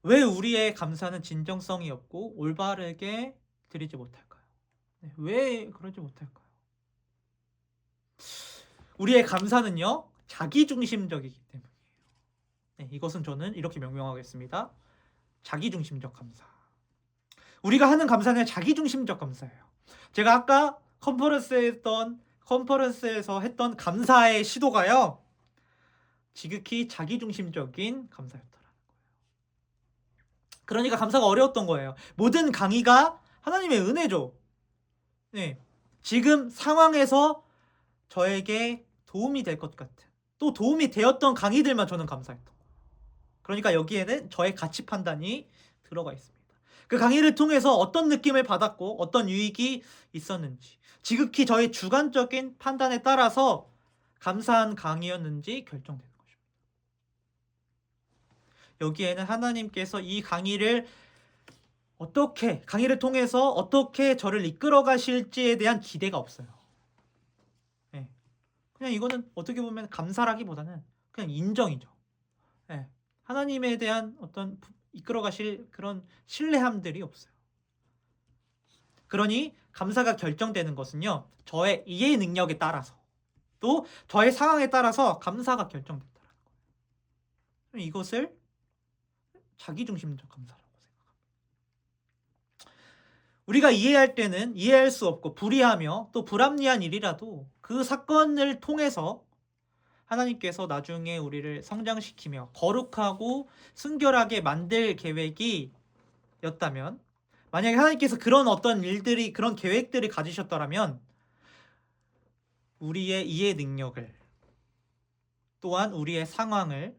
왜 우리의 감사는 진정성이 없고 올바르게 드리지 못할까요? 네, 왜 그러지 못할까요? 우리의 감사는요, 자기중심적이기 때문이에요. 네, 이것은 저는 이렇게 명명하겠습니다. 자기중심적 감사. 우리가 하는 감사는 자기중심적 감사예요. 제가 아까 컨퍼런스에서 했던 감사의 시도가요, 지극히 자기중심적인 감사였더라는 거예요. 그러니까 감사가 어려웠던 거예요. 모든 강의가 하나님의 은혜죠. 네, 지금 상황에서 저에게 도움이 될 것 같은, 또 도움이 되었던 강의들만 저는 감사했던 거예요. 그러니까 여기에는 저의 가치 판단이 들어가 있습니다. 그 강의를 통해서 어떤 느낌을 받았고 어떤 유익이 있었는지, 지극히 저의 주관적인 판단에 따라서 감사한 강의였는지 결정되는 것입니다. 여기에는 하나님께서 이 강의를 통해서 어떻게 저를 이끌어 가실지에 대한 기대가 없어요. 네. 그냥 이거는 어떻게 보면 감사라기보다는 그냥 인정이죠. 네. 하나님에 대한 어떤 이끌어 가실 그런 신뢰함들이 없어요. 그러니 감사가 결정되는 것은요, 저의 이해 능력에 따라서, 또 저의 상황에 따라서 감사가 결정된다는 거예요. 이것을 자기중심적 감사라고 생각합니다. 우리가 이해할 때는 이해할 수 없고 불이하며 또 불합리한 일이라도 그 사건을 통해서 하나님께서 나중에 우리를 성장시키며 거룩하고 순결하게 만들 계획이 였다면, 만약에 하나님께서 그런 어떤 일들이, 그런 계획들을 가지셨더라면 우리의 이해 능력을, 또한 우리의 상황을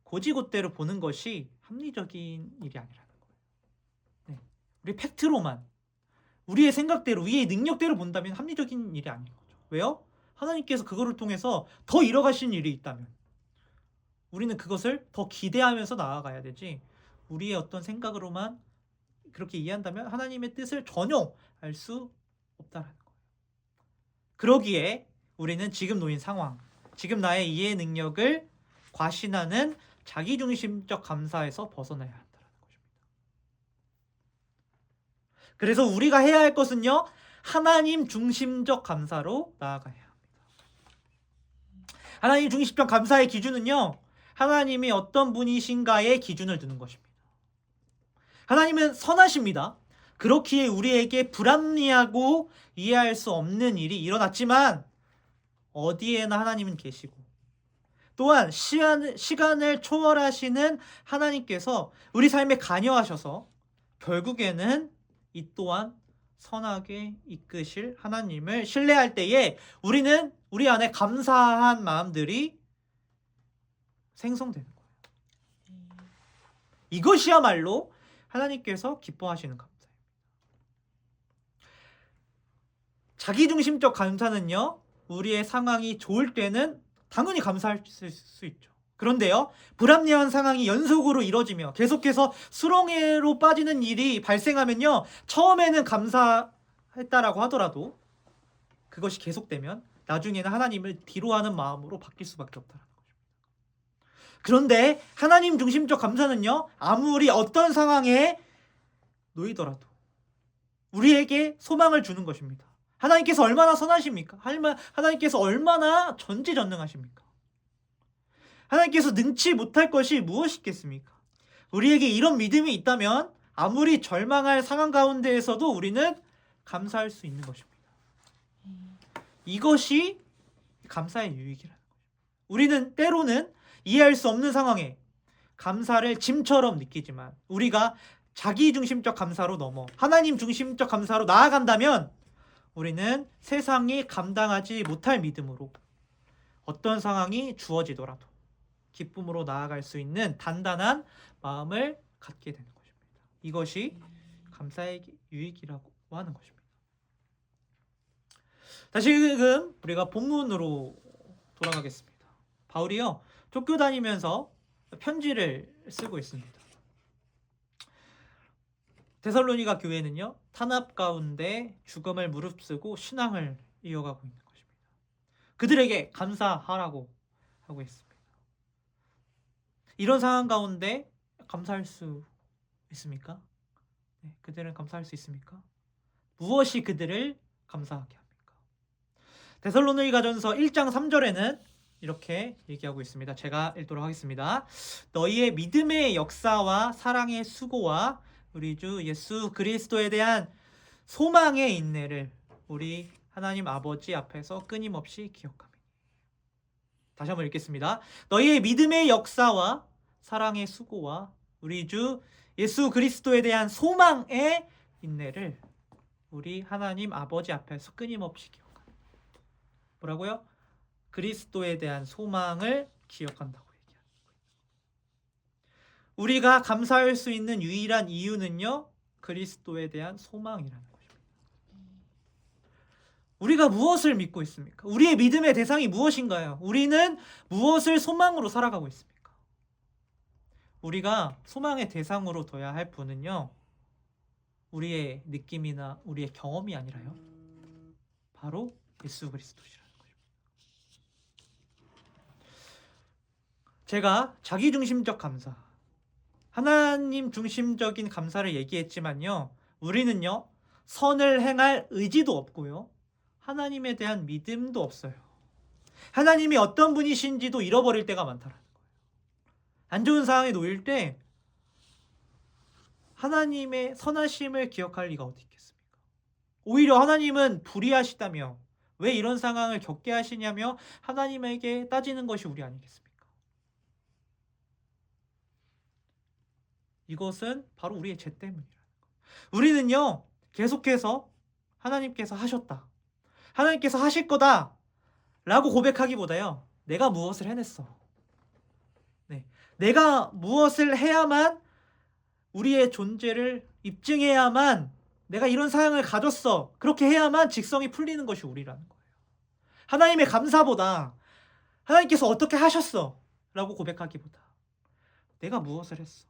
고지고대로 보는 것이 합리적인 일이 아니라는 거예요. 네. 우리 팩트로만, 우리의 생각대로, 우리의 능력대로 본다면 합리적인 일이 아닌 거죠. 왜요? 하나님께서 그거를 통해서 더 이뤄가신 일이 있다면 우리는 그것을 더 기대하면서 나아가야 되지, 우리의 어떤 생각으로만 그렇게 이해한다면 하나님의 뜻을 전혀 알 수 없다라는 거예요. 그러기에 우리는 지금 놓인 상황, 지금 나의 이해 능력을 과신하는 자기중심적 감사에서 벗어나야 한다는 것입니다. 그래서 우리가 해야 할 것은요, 하나님 중심적 감사로 나아가야 합니다. 하나님 중심적 감사의 기준은요, 하나님이 어떤 분이신가의 기준을 두는 것입니다. 하나님은 선하십니다. 그렇기에 우리에게 불합리하고 이해할 수 없는 일이 일어났지만 어디에나 하나님은 계시고, 또한 시간을 초월하시는 하나님께서 우리 삶에 관여하셔서 결국에는 이 또한 선하게 이끄실 하나님을 신뢰할 때에 우리는 우리 안에 감사한 마음들이 생성되는 거예요. 이것이야말로 하나님께서 기뻐하시는 감사예요. 자기중심적 감사는요, 우리의 상황이 좋을 때는 당연히 감사할 수 있죠. 그런데요, 불합리한 상황이 연속으로 이뤄지며 계속해서 수렁으로 빠지는 일이 발생하면요, 처음에는 감사했다라고 하더라도 그것이 계속되면 나중에는 하나님을 뒤로하는 마음으로 바뀔 수밖에 없다는 거죠. 그런데 하나님 중심적 감사는요, 아무리 어떤 상황에 놓이더라도 우리에게 소망을 주는 것입니다. 하나님께서 얼마나 선하십니까? 하나님께서 얼마나 전지전능하십니까? 하나님께서 능치 못할 것이 무엇이 있겠습니까? 우리에게 이런 믿음이 있다면 아무리 절망할 상황 가운데에서도 우리는 감사할 수 있는 것입니다. 이것이 감사의 유익이라는 거죠. 우리는 때로는 이해할 수 없는 상황에 감사를 짐처럼 느끼지만 우리가 자기중심적 감사로 넘어 하나님 중심적 감사로 나아간다면 우리는 세상이 감당하지 못할 믿음으로 어떤 상황이 주어지더라도 기쁨으로 나아갈 수 있는 단단한 마음을 갖게 되는 것입니다. 이것이 감사의 유익이라고 하는 것입니다. 다시금 우리가 본문으로 돌아가겠습니다. 바울이요, 쫓겨다니면서 편지를 쓰고 있습니다. 데살로니가 교회는요, 탄압 가운데 죽음을 무릅쓰고 신앙을 이어가고 있는 것입니다. 그들에게 감사하라고 하고 있습니다. 이런 상황 가운데 감사할 수 있습니까? 네, 그들은 감사할 수 있습니까? 무엇이 그들을 감사하게 합니까? 데살로니가전서 1장 3절에는 이렇게 얘기하고 있습니다. 제가 읽도록 하겠습니다. 너희의 믿음의 역사와 사랑의 수고와 우리 주 예수 그리스도에 대한 소망의 인내를 우리 하나님 아버지 앞에서 끊임없이 기억합니다. 다시 한번 읽겠습니다. 너희의 믿음의 역사와 사랑의 수고와 우리 주 예수 그리스도에 대한 소망의 인내를 우리 하나님 아버지 앞에서 끊임없이 기억한다. 뭐라고요? 그리스도에 대한 소망을 기억한다고 얘기합니다. 우리가 감사할 수 있는 유일한 이유는요, 그리스도에 대한 소망이라는 것입니다. 우리가 무엇을 믿고 있습니까? 우리의 믿음의 대상이 무엇인가요? 우리는 무엇을 소망으로 살아가고 있습니까? 우리가 소망의 대상으로 둬야 할 분은요, 우리의 느낌이나 우리의 경험이 아니라요, 바로 예수 그리스도시라는 것입니다. 제가 자기중심적 감사, 하나님 중심적인 감사를 얘기했지만요, 우리는요, 선을 행할 의지도 없고요, 하나님에 대한 믿음도 없어요. 하나님이 어떤 분이신지도 잃어버릴 때가 많다라는 거예요. 안 좋은 상황에 놓일 때 하나님의 선하심을 기억할 리가 어디 있겠습니까? 오히려 하나님은 불의하시다며 왜 이런 상황을 겪게 하시냐며 하나님에게 따지는 것이 우리 아니겠습니까? 이것은 바로 우리의 죄 때문이라는 거예요. 우리는요, 계속해서 하나님께서 하셨다, 하나님께서 하실 거다 라고 고백하기보다요, 내가 무엇을 해냈어, 네, 내가 무엇을 해야만 우리의 존재를 입증해야만 내가 이런 사양을 가졌어, 그렇게 해야만 직성이 풀리는 것이 우리라는 거예요. 하나님의 감사보다 하나님께서 어떻게 하셨어 라고 고백하기보다 내가 무엇을 했어,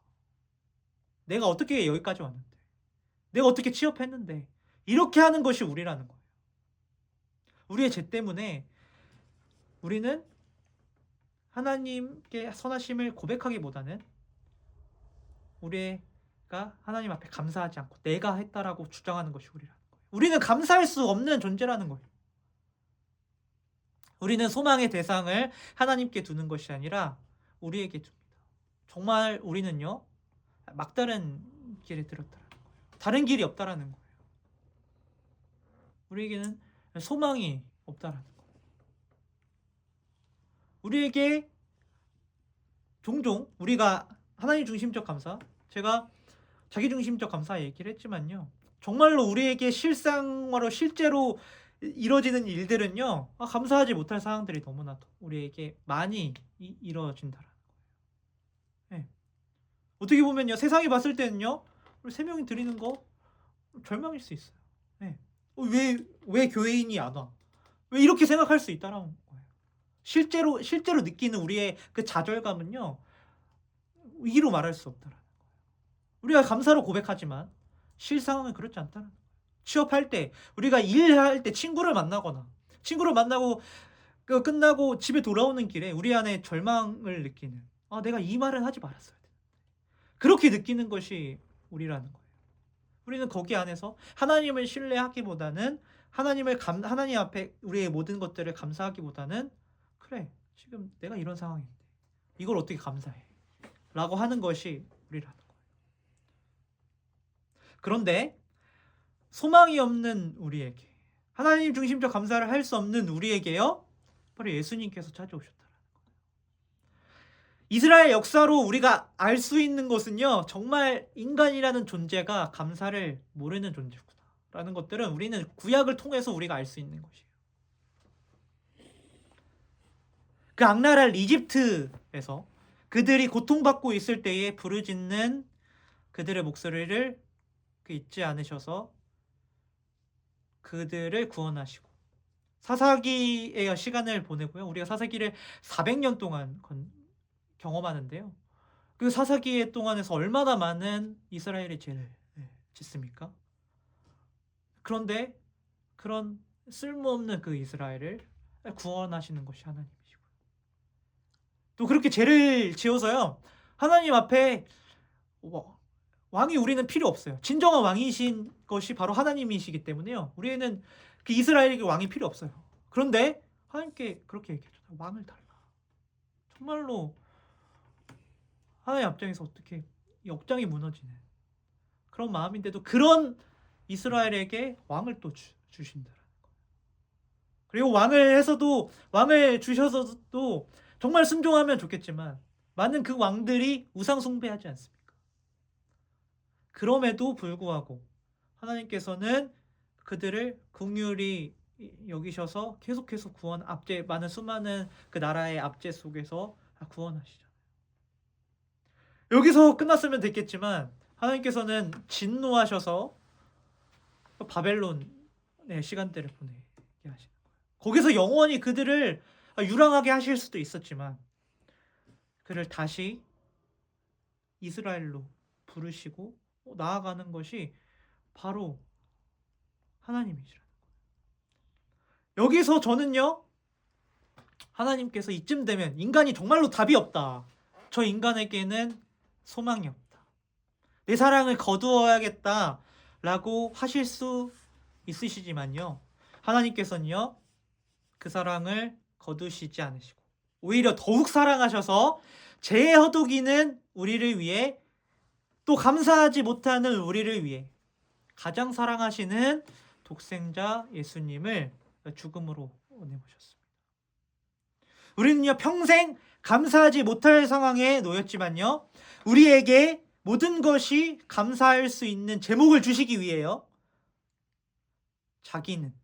내가 어떻게 여기까지 왔는데, 내가 어떻게 취업했는데, 이렇게 하는 것이 우리라는 거예요. 우리의 죄 때문에 우리는 하나님께 선하심을 고백하기보다는 우리가 하나님 앞에 감사하지 않고 내가 했다라고 주장하는 것이 우리라는 거예요. 우리는 감사할 수 없는 존재라는 거예요. 우리는 소망의 대상을 하나님께 두는 것이 아니라 우리에게 둡니다. 정말 우리는요, 막다른 길에 들었다라는 거예요. 다른 길이 없다라는 거예요. 우리에게는 소망이 없다라는 거예요. 우리에게 종종 우리가 하나님 중심적 감사, 제가 자기 중심적 감사 얘기를 했지만요, 정말로 우리에게 실상으로 실제로 이루어지는 일들은요, 감사하지 못할 상황들이 너무나도 우리에게 많이 이루어진다라는 거예요. 네. 어떻게 보면요, 세상이 봤을 때는요, 우리 세 명이 드리는 거 절망일 수 있어요. 네. 왜 교회인이 안 와? 왜 이렇게 생각할 수 있다라는 거예요. 실제로 느끼는 우리의 그 좌절감은요, 이로 말할 수 없다라는 거예요. 우리가 감사로 고백하지만 실상은 그렇지 않다는 거예요. 취업할 때, 우리가 일할 때 친구를 만나고 끝나고 집에 돌아오는 길에 우리 안에 절망을 느끼는, 내가 이 말은 하지 말았어야 돼. 그렇게 느끼는 것이 우리라는 거예요. 우리는 거기 안에서 하나님을 신뢰하기보다는 하나님 앞에 우리의 모든 것들을 감사하기보다는, 그래, 지금 내가 이런 상황인데 이걸 어떻게 감사해? 라고 하는 것이 우리라는 거예요. 그런데 소망이 없는 우리에게, 하나님 중심적 감사를 할 수 없는 우리에게요, 바로 예수님께서 찾아오셨다는 거예요. 이스라엘 역사로 우리가 알 수 있는 것은요, 정말 인간이라는 존재가 감사를 모르는 존재구나 라는 것들은 우리는 구약을 통해서 우리가 알 수 있는 것이에요. 그 악나라 이집트에서 그들이 고통받고 있을 때에 부르짖는 그들의 목소리를 잊지 않으셔서 그들을 구원하시고, 사사기의 시간을 보내고요, 우리가 사사기를 400년 동안 경험하는데요, 그 사사기 동안에서 얼마나 많은 이스라엘의 죄를 짓습니까? 그런데 그런 쓸모없는 그 이스라엘을 구원하시는 것이 하나님이시고요, 또 그렇게 죄를 지어서요, 하나님 앞에 왕이 우리는 필요 없어요. 진정한 왕이신 것이 바로 하나님이시기 때문에요, 우리는 그 이스라엘에게 왕이 필요 없어요. 그런데 하나님께 그렇게 얘기하잖아요. 왕을 달라. 정말로 하나님 앞장에서 어떻게 역장이 무너지는 그런 마음인데도 그런 이스라엘에게 왕을 또 주신다는 거예요. 그리고 왕을 주셔서도 정말 순종하면 좋겠지만 많은 그 왕들이 우상 숭배하지 않습니까? 그럼에도 불구하고 하나님께서는 그들을 긍휼히 여기셔서 계속해서 많은 수많은 그 나라의 압제 속에서 구원하시잖아요. 여기서 끝났으면 됐겠지만 하나님께서는 진노하셔서 바벨론의 시간대를 보내게 하시는 거예요. 거기서 영원히 그들을 유랑하게 하실 수도 있었지만 그를 다시 이스라엘로 부르시고 나아가는 것이 바로 하나님이시라는 거예요. 여기서 저는요, 하나님께서 이쯤 되면 인간이 정말로 답이 없다, 저 인간에게는 소망이 없다, 내 사랑을 거두어야겠다 라고 하실 수 있으시지만요, 하나님께서는요 그 사랑을 거두시지 않으시고 오히려 더욱 사랑하셔서 죄의 허덕이는 우리를 위해, 또 감사하지 못하는 우리를 위해 가장 사랑하시는 독생자 예수님을 죽음으로 내모셨습니다. 우리는요 평생 감사하지 못할 상황에 놓였지만요, 우리에게 모든 것이 감사할 수 있는 제목을 주시기 위해요, 자기는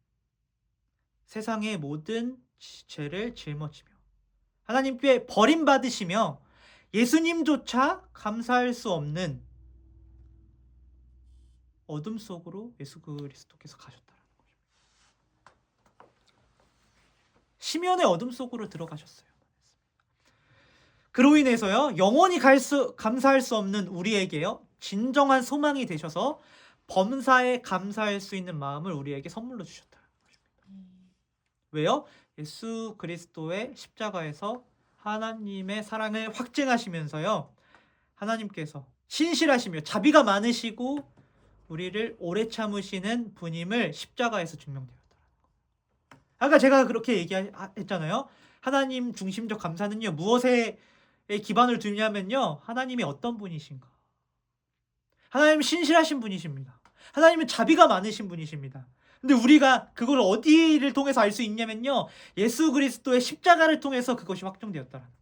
세상의 모든 죄를 짊어지며 하나님께 버림받으시며 예수님조차 감사할 수 없는 어둠 속으로 예수 그리스도께서 가셨다는 것입니다. 심연의 어둠 속으로 들어가셨어요. 그로 인해서요, 영원히 감사할 수 없는 우리에게요, 진정한 소망이 되셔서 범사에 감사할 수 있는 마음을 우리에게 선물로 주셨다는 것입니다. 왜요? 예수 그리스도의 십자가에서 하나님의 사랑을 확증하시면서요, 하나님께서 신실하시며 자비가 많으시고 우리를 오래 참으시는 분임을 십자가에서 증명되었다. 아까 제가 그렇게 얘기했잖아요. 하나님 중심적 감사는요, 무엇에 기반을 두냐면요, 하나님이 어떤 분이신가. 하나님은 신실하신 분이십니다. 하나님은 자비가 많으신 분이십니다. 근데 우리가 그걸 어디를 통해서 알 수 있냐면요, 예수 그리스도의 십자가를 통해서 그것이 확정되었다는 거예요.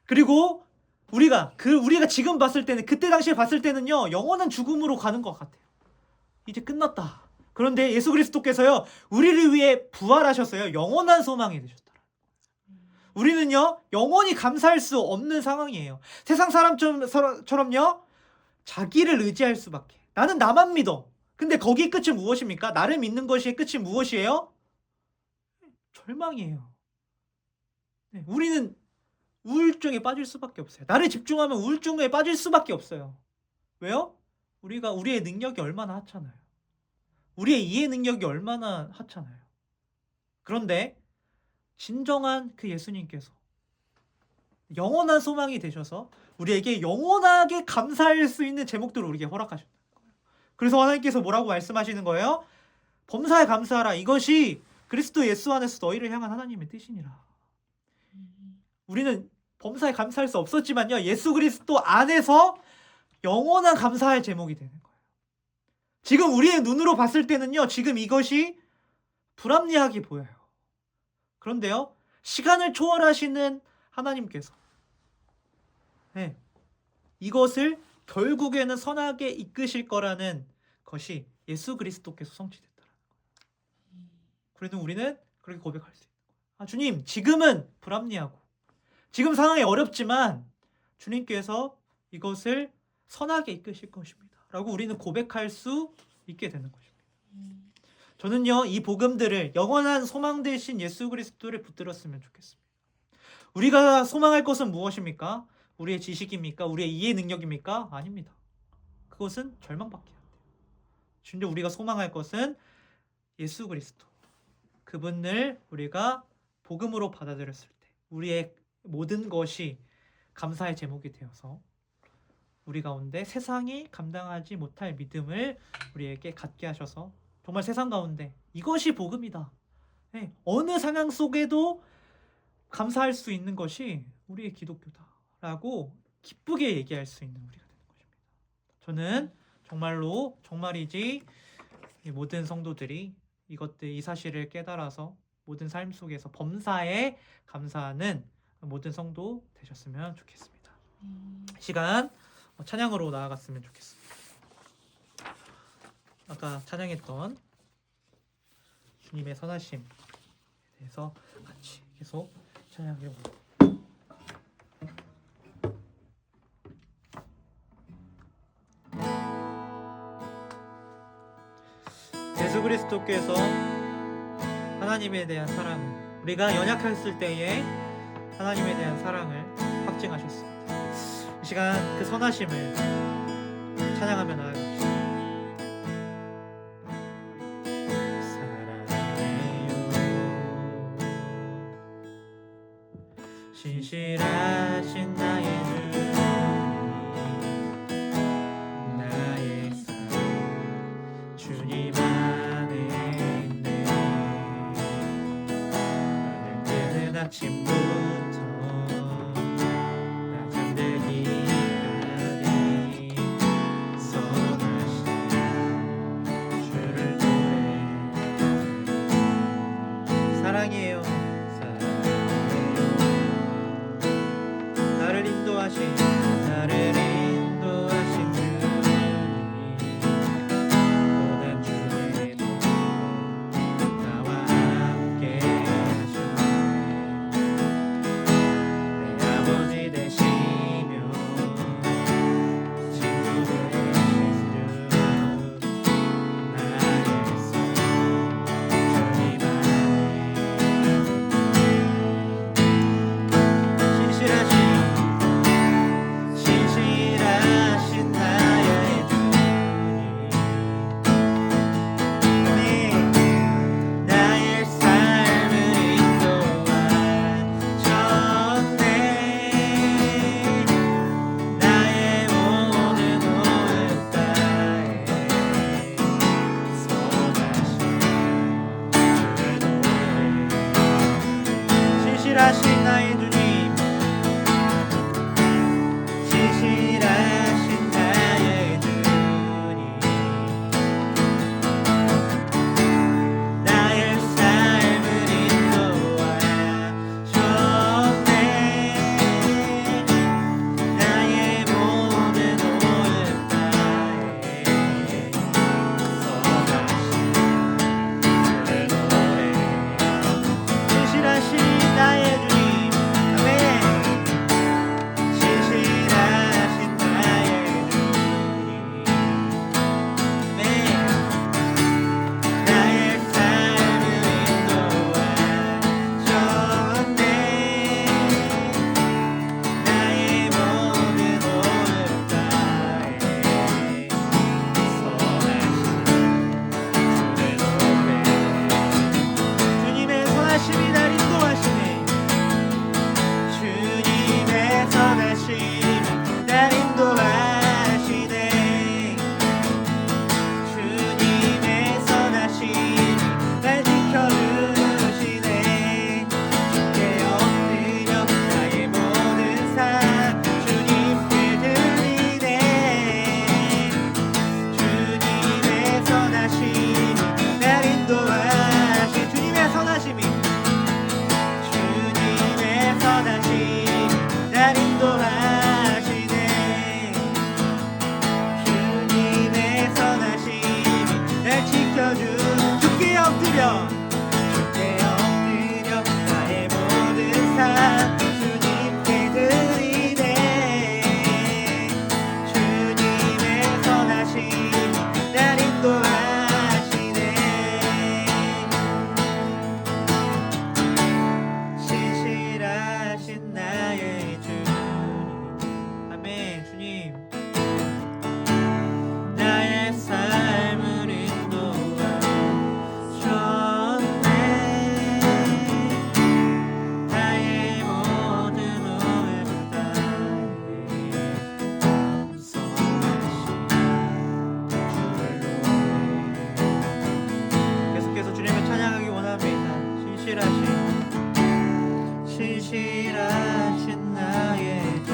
그리고 우리가 지금 봤을 때는, 그때 당시에 봤을 때는요, 영원한 죽음으로 가는 것 같아요. 이제 끝났다. 그런데 예수 그리스도께서요, 우리를 위해 부활하셨어요. 영원한 소망이 되셨다. 우리는요, 영원히 감사할 수 없는 상황이에요. 세상 사람처럼요, 자기를 의지할 수밖에. 나는 나만 믿어. 근데 거기의 끝이 무엇입니까? 나를 믿는 것이 끝이 무엇이에요? 절망이에요. 네, 우리는 우울증에 빠질 수밖에 없어요. 나를 집중하면 우울증에 빠질 수밖에 없어요. 왜요? 우리의 능력이 얼마나 하찮아요. 우리의 이해 능력이 얼마나 하찮아요. 그런데 진정한 그 예수님께서 영원한 소망이 되셔서 우리에게 영원하게 감사할 수 있는 제목들을 우리에게 허락하셨다는 거예요. 그래서 하나님께서 뭐라고 말씀하시는 거예요? 범사에 감사하라. 이것이 그리스도 예수 안에서 너희를 향한 하나님의 뜻이니라. 우리는 범사에 감사할 수 없었지만요, 예수 그리스도 안에서 영원한 감사할 제목이 되는 거예요. 지금 우리의 눈으로 봤을 때는요, 지금 이것이 불합리하게 보여요. 그런데요, 시간을 초월하시는 하나님께서 이것을 결국에는 선하게 이끄실 거라는 것이 예수 그리스도께서 성취됐다는 거예요. 그래도 우리는 그렇게 고백할 수 있는 거예요. 주님, 지금은 불합리하고 지금 상황이 어렵지만 주님께서 이것을 선하게 이끄실 것입니다 라고 우리는 고백할 수 있게 되는 것입니다. 저는요, 이 복음들을 영원한 소망 되신 예수 그리스도를 붙들었으면 좋겠습니다. 우리가 소망할 것은 무엇입니까? 우리의 지식입니까? 우리의 이해 능력입니까? 아닙니다. 그것은 절망밖에 안 돼요. 진짜 우리가 소망할 것은 예수 그리스도, 그분을 우리가 복음으로 받아들였을 때 우리의 모든 것이 감사의 제목이 되어서 우리 가운데 세상이 감당하지 못할 믿음을 우리에게 갖게 하셔서 정말 세상 가운데 이것이 복음이다. 어느 상황 속에도 감사할 수 있는 것이 우리의 기독교다라고 기쁘게 얘기할 수 있는 우리가 되는 것입니다. 저는 정말이지 모든 성도들이 이 사실을 깨달아서 모든 삶 속에서 범사에 감사하는 모든 성도 되셨으면 좋겠습니다. 시간 찬양으로 나아갔으면 좋겠습니다. 아까 찬양했던 주님의 선하심에 대해서 같이 계속 찬양해보고, 예수 그리스도께서 하나님에 대한 사랑을, 우리가 연약했을 때에 하나님에 대한 사랑을 확증하셨습니다. 이 시간 그 선하심을 찬양하며 나아갑시다. 신실하신 나의 주님, 나의 삶 주님 안에 있네. 나는 깨는 아침부터 나 잠들기까지 선하신 주를 노래하네. 사랑해요. 나를 인도하신 주님, 고난 중에도 나와 함께 하셨네. 내 아버지 되시며 친구 되신 주, 나의 삶 주님 안에 신실하신 신실하신 나의 주님, 신실하신 나의 주님, 나의 삶을 인도하셨네. 나의 모든 오름 바에 선하신 주의 노래. 신실하신 나의 주님, 아멘. 신실하신 나의 주님, 아멘. 나의 삶을 인도하셨네. 나의 모든 오름 바에 선하신 주의 노래. 주님의 선하심이 날 인도하시네. 주님의 선하심이 날 인도하시네. 주님의 선하심이 날 지켜주시네. 주께 엎드려 나의 모든 삶 주님께 드리네. 주님의 선하심이 날 인도하시. 주님의 선하심이, 주님의 선하심이 날 인도하시네. 주님의 선하심이 날 지켜주. 주께 엎드려, 주께 엎드려 나의 모든 삶 주님께 드리네. 주님의 선하심이 날 인도하시네. 신실하신 나의 주님, 아멘. 주님, 나의 삶을 인도하셨네. 나의 모든 오름 바에 선하신 주의 노래. 계속해서 주님을 찬양하기 원합니다. 신실하신 나의 주,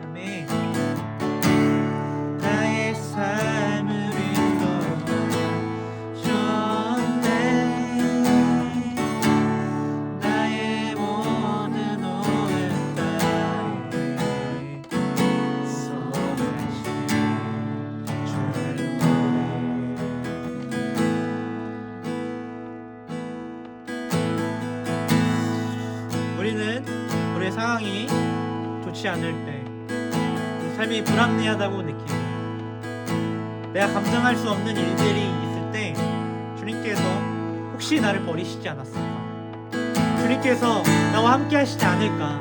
아멘. 나의 삶을 인도하셨네. 나의 모든 오름 바에 선하신 주의 노래. 우리는 우리의 상황이 좋지 않을 때, 우리 삶이 불합리하다고 느끼고 내가 감당할 수 없는 일들이 있을 때 주님께서 혹시 나를 버리시지 않았을까, 주님께서 나와 함께 하시지 않을까,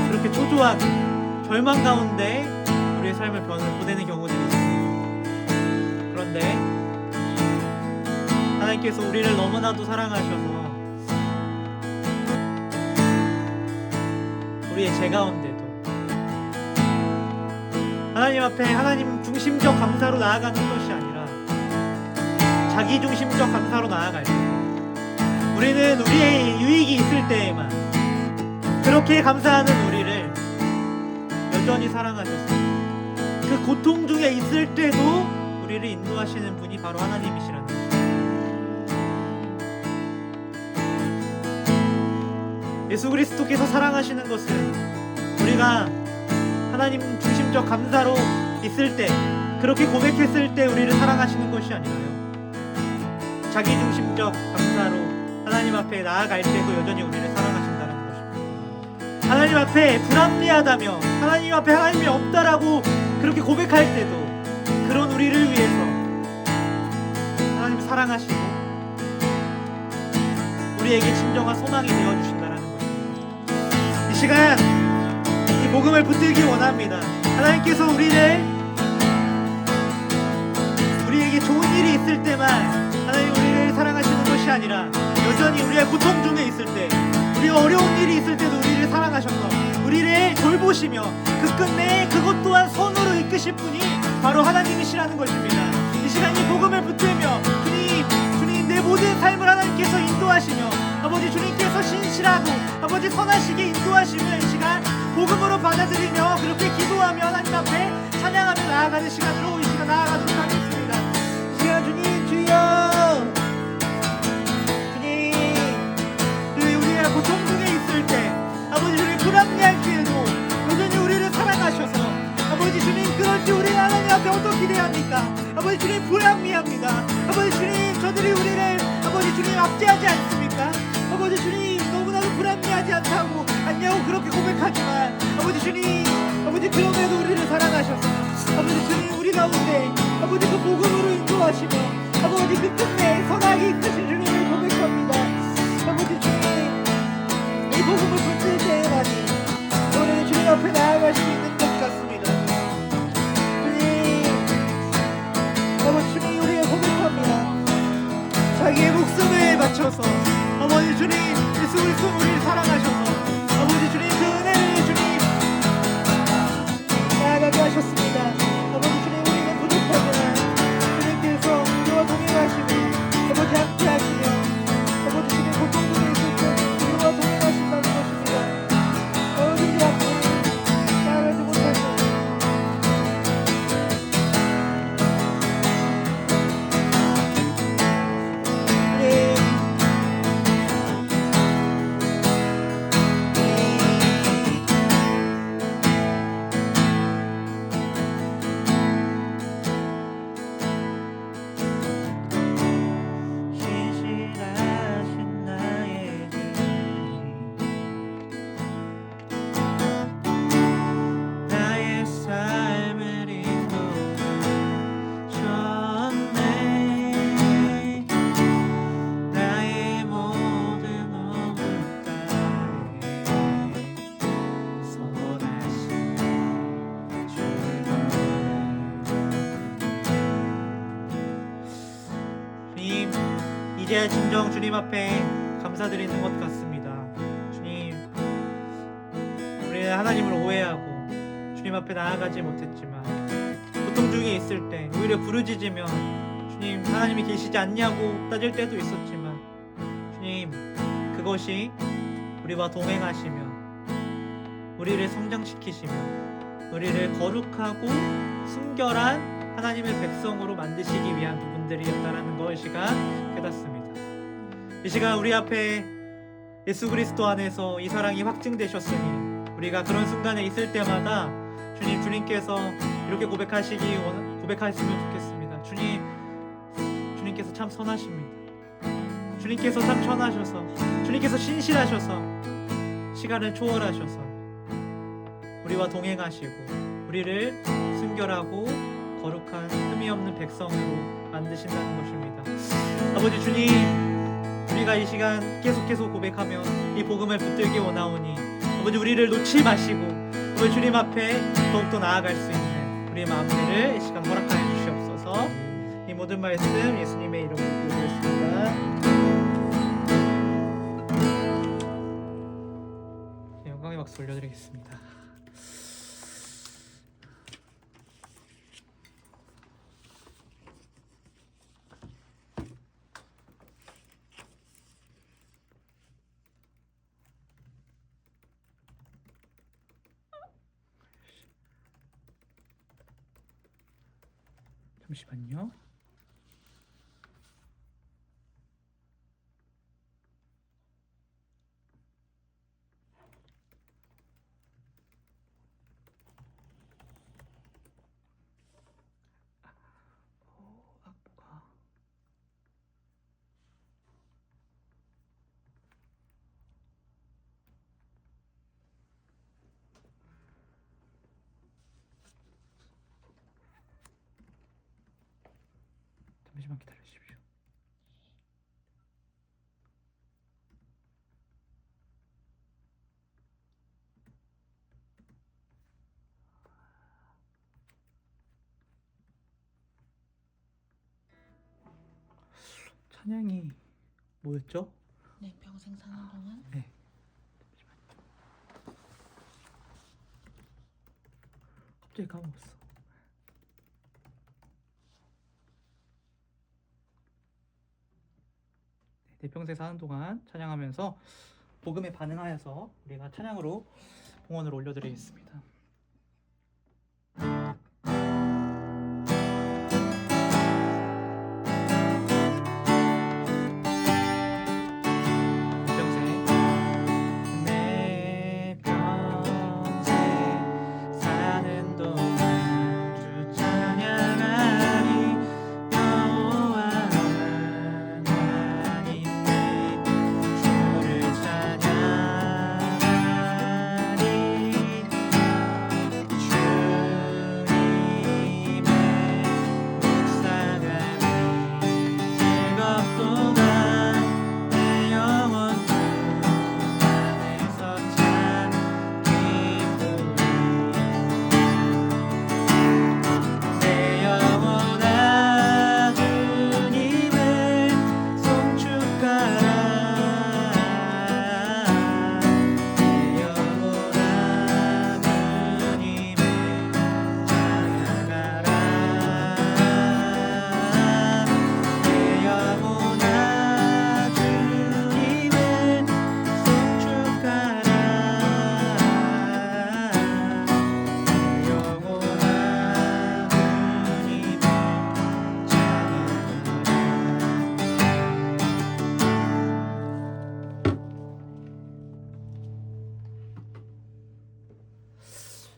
그렇게 초조하게 절망 가운데 우리의 삶을 보내는 경우들이 있습니다. 그런데 하나님께서 우리를 너무나도 사랑하셔서 우리의 죄 가운데도 하나님 앞에 하나님 중심적 감사로 나아가는 것이 아니라 자기 중심적 감사로 나아갈 때, 우리는 우리의 유익이 있을 때에만 그렇게 감사하는 우리를 여전히 사랑하셨습니다. 그 고통 중에 있을 때도 우리를 인도하시는 분이 바로 하나님이시라는 것입니다. 예수 그리스도께서 사랑하시는 것은 우리가 하나님 중심적 감사로 있을 때, 그렇게 고백했을 때 우리를 사랑하시는 것이 아니라요, 자기 중심적 감사로 하나님 앞에 나아갈 때도 여전히 우리를 사랑하신다는 것입니다. 하나님 앞에 불합리하다며, 하나님 앞에 하나님이 없다라고 그렇게 고백할 때도 그런 우리를 위해서 하나님 사랑하시고 우리에게 진정한 소망이 되어주신다는 것입니다. 이 시간 이 복음을 붙들기 원합니다. 하나님께서 우리에게 좋은 일이 있을 때만 하나님 우리를 사랑하시는 것이 아니라 여전히 우리의 고통 중에 있을 때, 우리가 어려운 일이 있을 때도 우리를 사랑하셔서 우리를 돌보시며 그 끝내 그것 또한 선으로 이끄실 분이 바로 하나님이시라는 것입니다. 이 시간 이 복음을 붙들며 주님 내 모든 삶을 하나님께서 인도하시고 인도하시며 아버지 주님께서 신실하고 아버지 선하시게 인도하시는 시간 복음으로 받아들이며 그렇게 기도하며 하나님 앞에 찬양하며 나아가는 시간으로 이 시간 나아가도록 하겠습니다. 이 시간 주님 주여 주님 우리가 고통 중에 있을 때 아버지 주님 불합리할 때에도 여전히 우리를 사랑하셔서 아버지 주님 그럴 때 우리는 하나님 앞에 어떻게 해야 합니까? 아버지 주님 불합리합니다. 아버지 주님 저들이 우리를 아버지 주님 압제하지 않습니까? 아버지 주님 너무나도 불합리하지 않다고 않냐고 그렇게 고백하지만 아버지 주님 아버지 그럼에도 우리를 사랑하셔서 아버지 주님 우리 가운데 아버지 그 복음으로 인도하시며 아버지 그 끝내 선하게 이끄신 주님을 고백합니다. 아버지 주님 이 복음을 붙들 때에만이 우리는 주님 앞에 나아갈 수 있는 것 같습니다. 주님 아버지 주님 우리가 고백합니다. 자기의 목숨을 바쳐서 아버지 주님 예수 그리스도 우리를 사랑하셔서 아버지 주님 그 은혜를 주님 나아가게 하셨습니다. 아버지 주님 우리는 부족하지만 주님께서 우리와 동행하시며 아버지 함께 하시며 아버지 주님 고통 중에 있을 때 우리와 동행하신다는 것입니다. 아버지 우리 앞에 나아가지 못할 때 이제 진정 주님 앞에 감사드리는 것 같습니다. 주님, 우리는 하나님을 오해하고 주님 앞에 나아가지 못했지만 고통 중에 있을 때 오히려 부르짖으며 주님 하나님이 계시지 않냐고 따질 때도 있었지만 주님 그것이 우리와 동행하시며 우리를 성장시키시며 우리를 거룩하고 순결한 하나님의 백성으로 만드시기 위한 부분들이었다라는 걸 이 시간 깨닫습니다. 이 시간 우리 앞에 예수 그리스도 안에서 이 사랑이 확증되셨으니 우리가 그런 순간에 있을 때마다 주님께서 이렇게 고백했으면 좋겠습니다. 주님께서 참 선하십니다. 주님께서 참 선하셔서 주님께서 신실하셔서 시간을 초월하셔서 우리와 동행하시고 우리를 순결하고 거룩한 흠이 없는 백성으로 만드신다는 것입니다. 아버지 주님, 우리가 이 시간 계속 고백하며 이 복음을 붙들기 원하오니 아버지 우리를 놓지 마시고 아버지 주님 앞에 더욱더 나아갈 수 있는 우리의 마음들을 이 시간 허락하여 주시옵소서. 이 모든 말씀 예수님의 이름으로 기도드렸습니다. 영광의 박수 올려드리겠습니다. 잠시만요. 잠시만 기다려주십시오. 찬양이 뭐였죠? 네, 평생 사는 동안. 네. 갑자기 까먹었어. 내 평생 사는 동안 찬양하면서 복음에 반응하여서 우리가 찬양으로 봉헌을 올려드리겠습니다.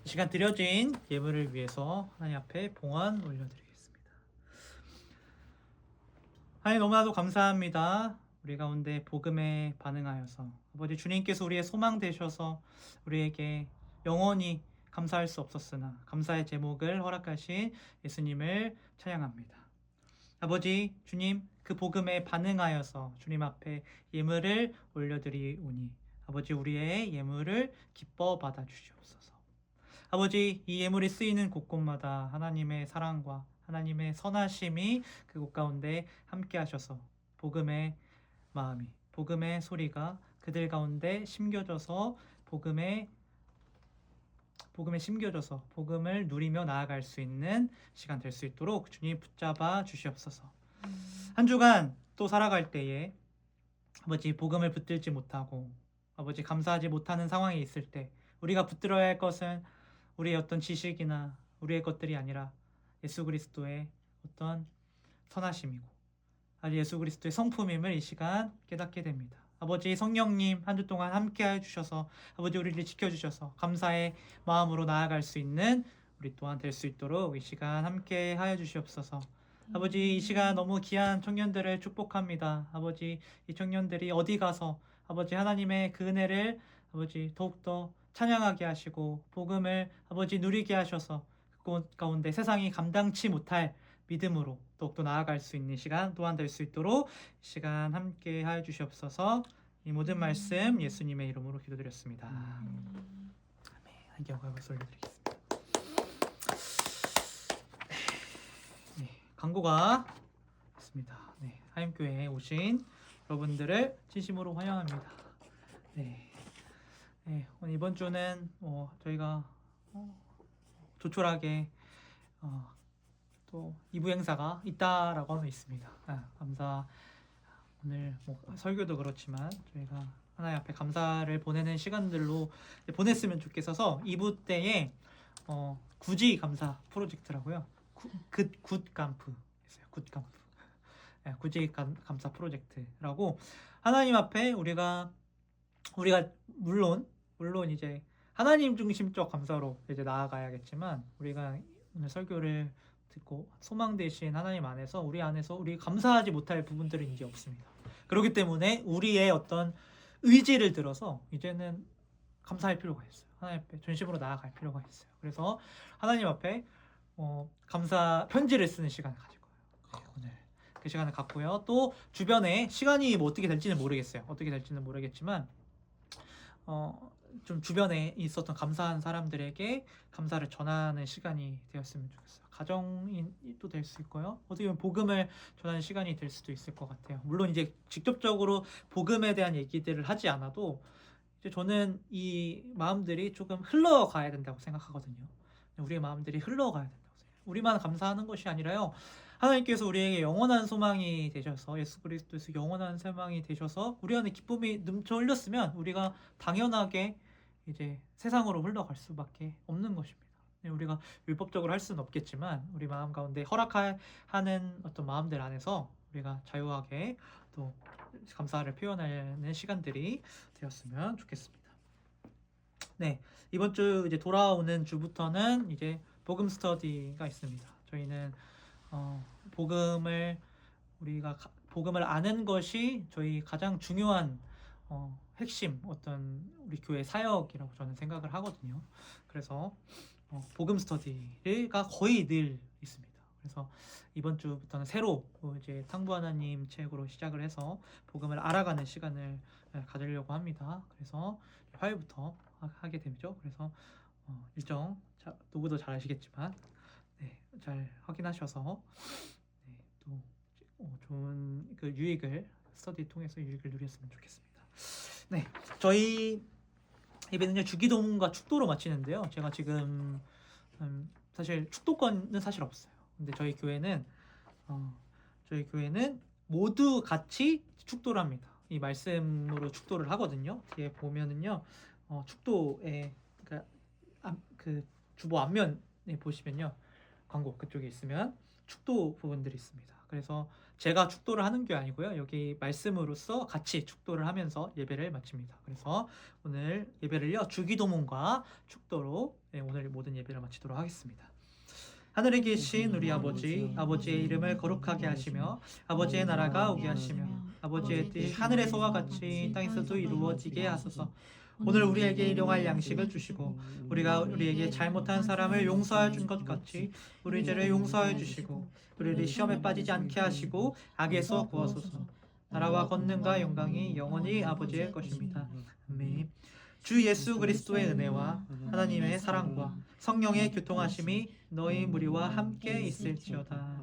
시간 드려진 예물을 위해서 하나님 앞에 봉헌 올려드리겠습니다. 하나님 너무나도 감사합니다. 우리 가운데 복음에 반응하여서 아버지 주님께서 우리의 소망 되셔서 우리에게 영원히 감사할 수 없었으나 감사의 제목을 허락하신 예수님을 찬양합니다. 아버지 주님 그 복음에 반응하여서 주님 앞에 예물을 올려드리오니 아버지 우리의 예물을 기뻐 받아 주시옵소서. 아버지 이 예물이 쓰이는 곳곳마다 하나님의 사랑과 하나님의 선하심이 그곳 가운데 함께 하셔서 복음의 마음이 복음의 소리가 그들 가운데 심겨져서 복음에 심겨져서 복음을 누리며 나아갈 수 있는 시간 될 수 있도록 주님 붙잡아 주시옵소서. 한 주간 또 살아갈 때에 아버지 복음을 붙들지 못하고 아버지 감사하지 못하는 상황이 있을 때 우리가 붙들어야 할 것은 우리의 어떤 지식이나 우리의 것들이 아니라 예수 그리스도의 어떤 선하심이고 예수 그리스도의 성품임을 이 시간 깨닫게 됩니다. 아버지 성령님 한 주 동안 함께해 주셔서 아버지 우리를 지켜주셔서 감사의 마음으로 나아갈 수 있는 우리 또한 될 수 있도록 이 시간 함께하여 주시옵소서. 아버지 이 시간 너무 귀한 청년들을 축복합니다. 아버지 이 청년들이 어디 가서 아버지 하나님의 그 은혜를 아버지 더욱더 찬양하게 하시고 복음을 아버지 누리게 하셔서 그곳 가운데 세상이 감당치 못할 믿음으로 더욱더 나아갈 수 있는 시간 또한 될 수 있도록 시간 함께 하여 주시옵소서. 이 모든 말씀 예수님의 이름으로 기도드렸습니다. 아멘. 함께 박수 올려드리겠습니다. 네, 광고가 있습니다. 네, 하임교회에 오신 여러분들을 진심으로 환영합니다. 네, 오늘 이번 주는 저희가 조촐하게 또 2부 행사가 있다라고 하면 있습니다. 감사. 오늘 설교도 그렇지만 저희가 하나님 앞에 감사를 보내는 시간들로 보냈으면 좋겠어서 2부 때에 구지 감사 프로젝트라고요. 굿감프 했어요. 굿감프. 구지 감사 프로젝트라고 하나님 앞에 우리가 물론 이제 하나님 중심적 감사로 이제 나아가야겠지만 우리가 오늘 설교를 듣고 소망 되신 하나님 안에서 우리 안에서 우리 감사하지 못할 부분들은 이제 없습니다. 그렇기 때문에 우리의 어떤 의지를 들어서 이제는 감사할 필요가 있어요. 하나님 앞에 전심으로 나아갈 필요가 있어요. 그래서 하나님 앞에 감사 편지를 쓰는 시간을 가질 거예요. 오늘 그 시간을 갖고요. 또 주변에 시간이 어떻게 될지는 모르겠어요. 어떻게 될지는 모르겠지만 좀 주변에 있었던 감사한 사람들에게 감사를 전하는 시간이 되었으면 좋겠어요. 가정도 될 수 있고요. 어떻게 보면 복음을 전하는 시간이 될 수도 있을 것 같아요. 물론 이제 직접적으로 복음에 대한 얘기들을 하지 않아도 이제 저는 이 마음들이 조금 흘러가야 된다고 생각하거든요. 우리의 마음들이 흘러가야 된다고 생각해요. 우리만 감사하는 것이 아니라요. 하나님께서 우리에게 영원한 소망이 되셔서 예수 그리스도에서 영원한 소망이 되셔서 우리 안에 기쁨이 넘쳐 흘렸으면 우리가 당연하게 이제 세상으로 흘러갈 수밖에 없는 것입니다. 우리가 율법적으로 할 수는 없겠지만 우리 마음 가운데 허락하는 어떤 마음들 안에서 우리가 자유하게 또 감사를 표현하는 시간들이 되었으면 좋겠습니다. 네, 이번 주 이제 돌아오는 주부터는 이제 복음 스터디가 있습니다. 저희는 복음을 복음을 아는 것이 저희 가장 중요한 핵심 어떤 우리 교회 사역이라고 저는 생각을 하거든요. 그래서 복음 스터디가 거의 늘 있습니다. 그래서 이번 주부터는 새로 이제 탕부 하나님 책으로 시작을 해서 복음을 알아가는 시간을 가지려고 합니다. 그래서 화요일부터 하게 되죠. 그래서 일정 누구도 잘 아시겠지만 네, 잘 확인하셔서 네, 또 좋은 그 유익을 스터디 통해서 유익을 누렸으면 좋겠습니다. 네, 저희 예배는요 주기도문과 축도로 마치는데요. 제가 지금 사실 축도권은 사실 없어요. 근데 저희 교회는 모두 같이 축도를 합니다. 이 말씀으로 축도를 하거든요. 뒤에 보면은요 축도에 그 주보 앞면에 보시면요 광고 그쪽에 있으면 축도 부분들이 있습니다. 그래서 제가 축도를 하는 게 아니고요. 여기 말씀으로서 같이 축도를 하면서 예배를 마칩니다. 그래서 오늘 예배를요. 주기도문과 축도로 오늘 모든 예배를 마치도록 하겠습니다. 하늘에 계신 우리 아버지, 아버지의 이름을 거룩하게 하시며 아버지의 나라가 오게 하시며 아버지의 뜻이 하늘에서와 같이 땅에서도 이루어지게 하소서. 오늘 우리에게 일용할 양식을 주시고 우리가 우리에게 잘못한 사람을 용서하여 준 것 같이 우리 죄를 용서하여 주시고 우리를 시험에 빠지지 않게 하시고 악에서 구하소서. 나라와 권능과 영광이 영원히 아버지의 것입니다. 아멘. 주 예수 그리스도의 은혜와 하나님의 사랑과 성령의 교통하심이 너희 무리와 함께 있을지어다.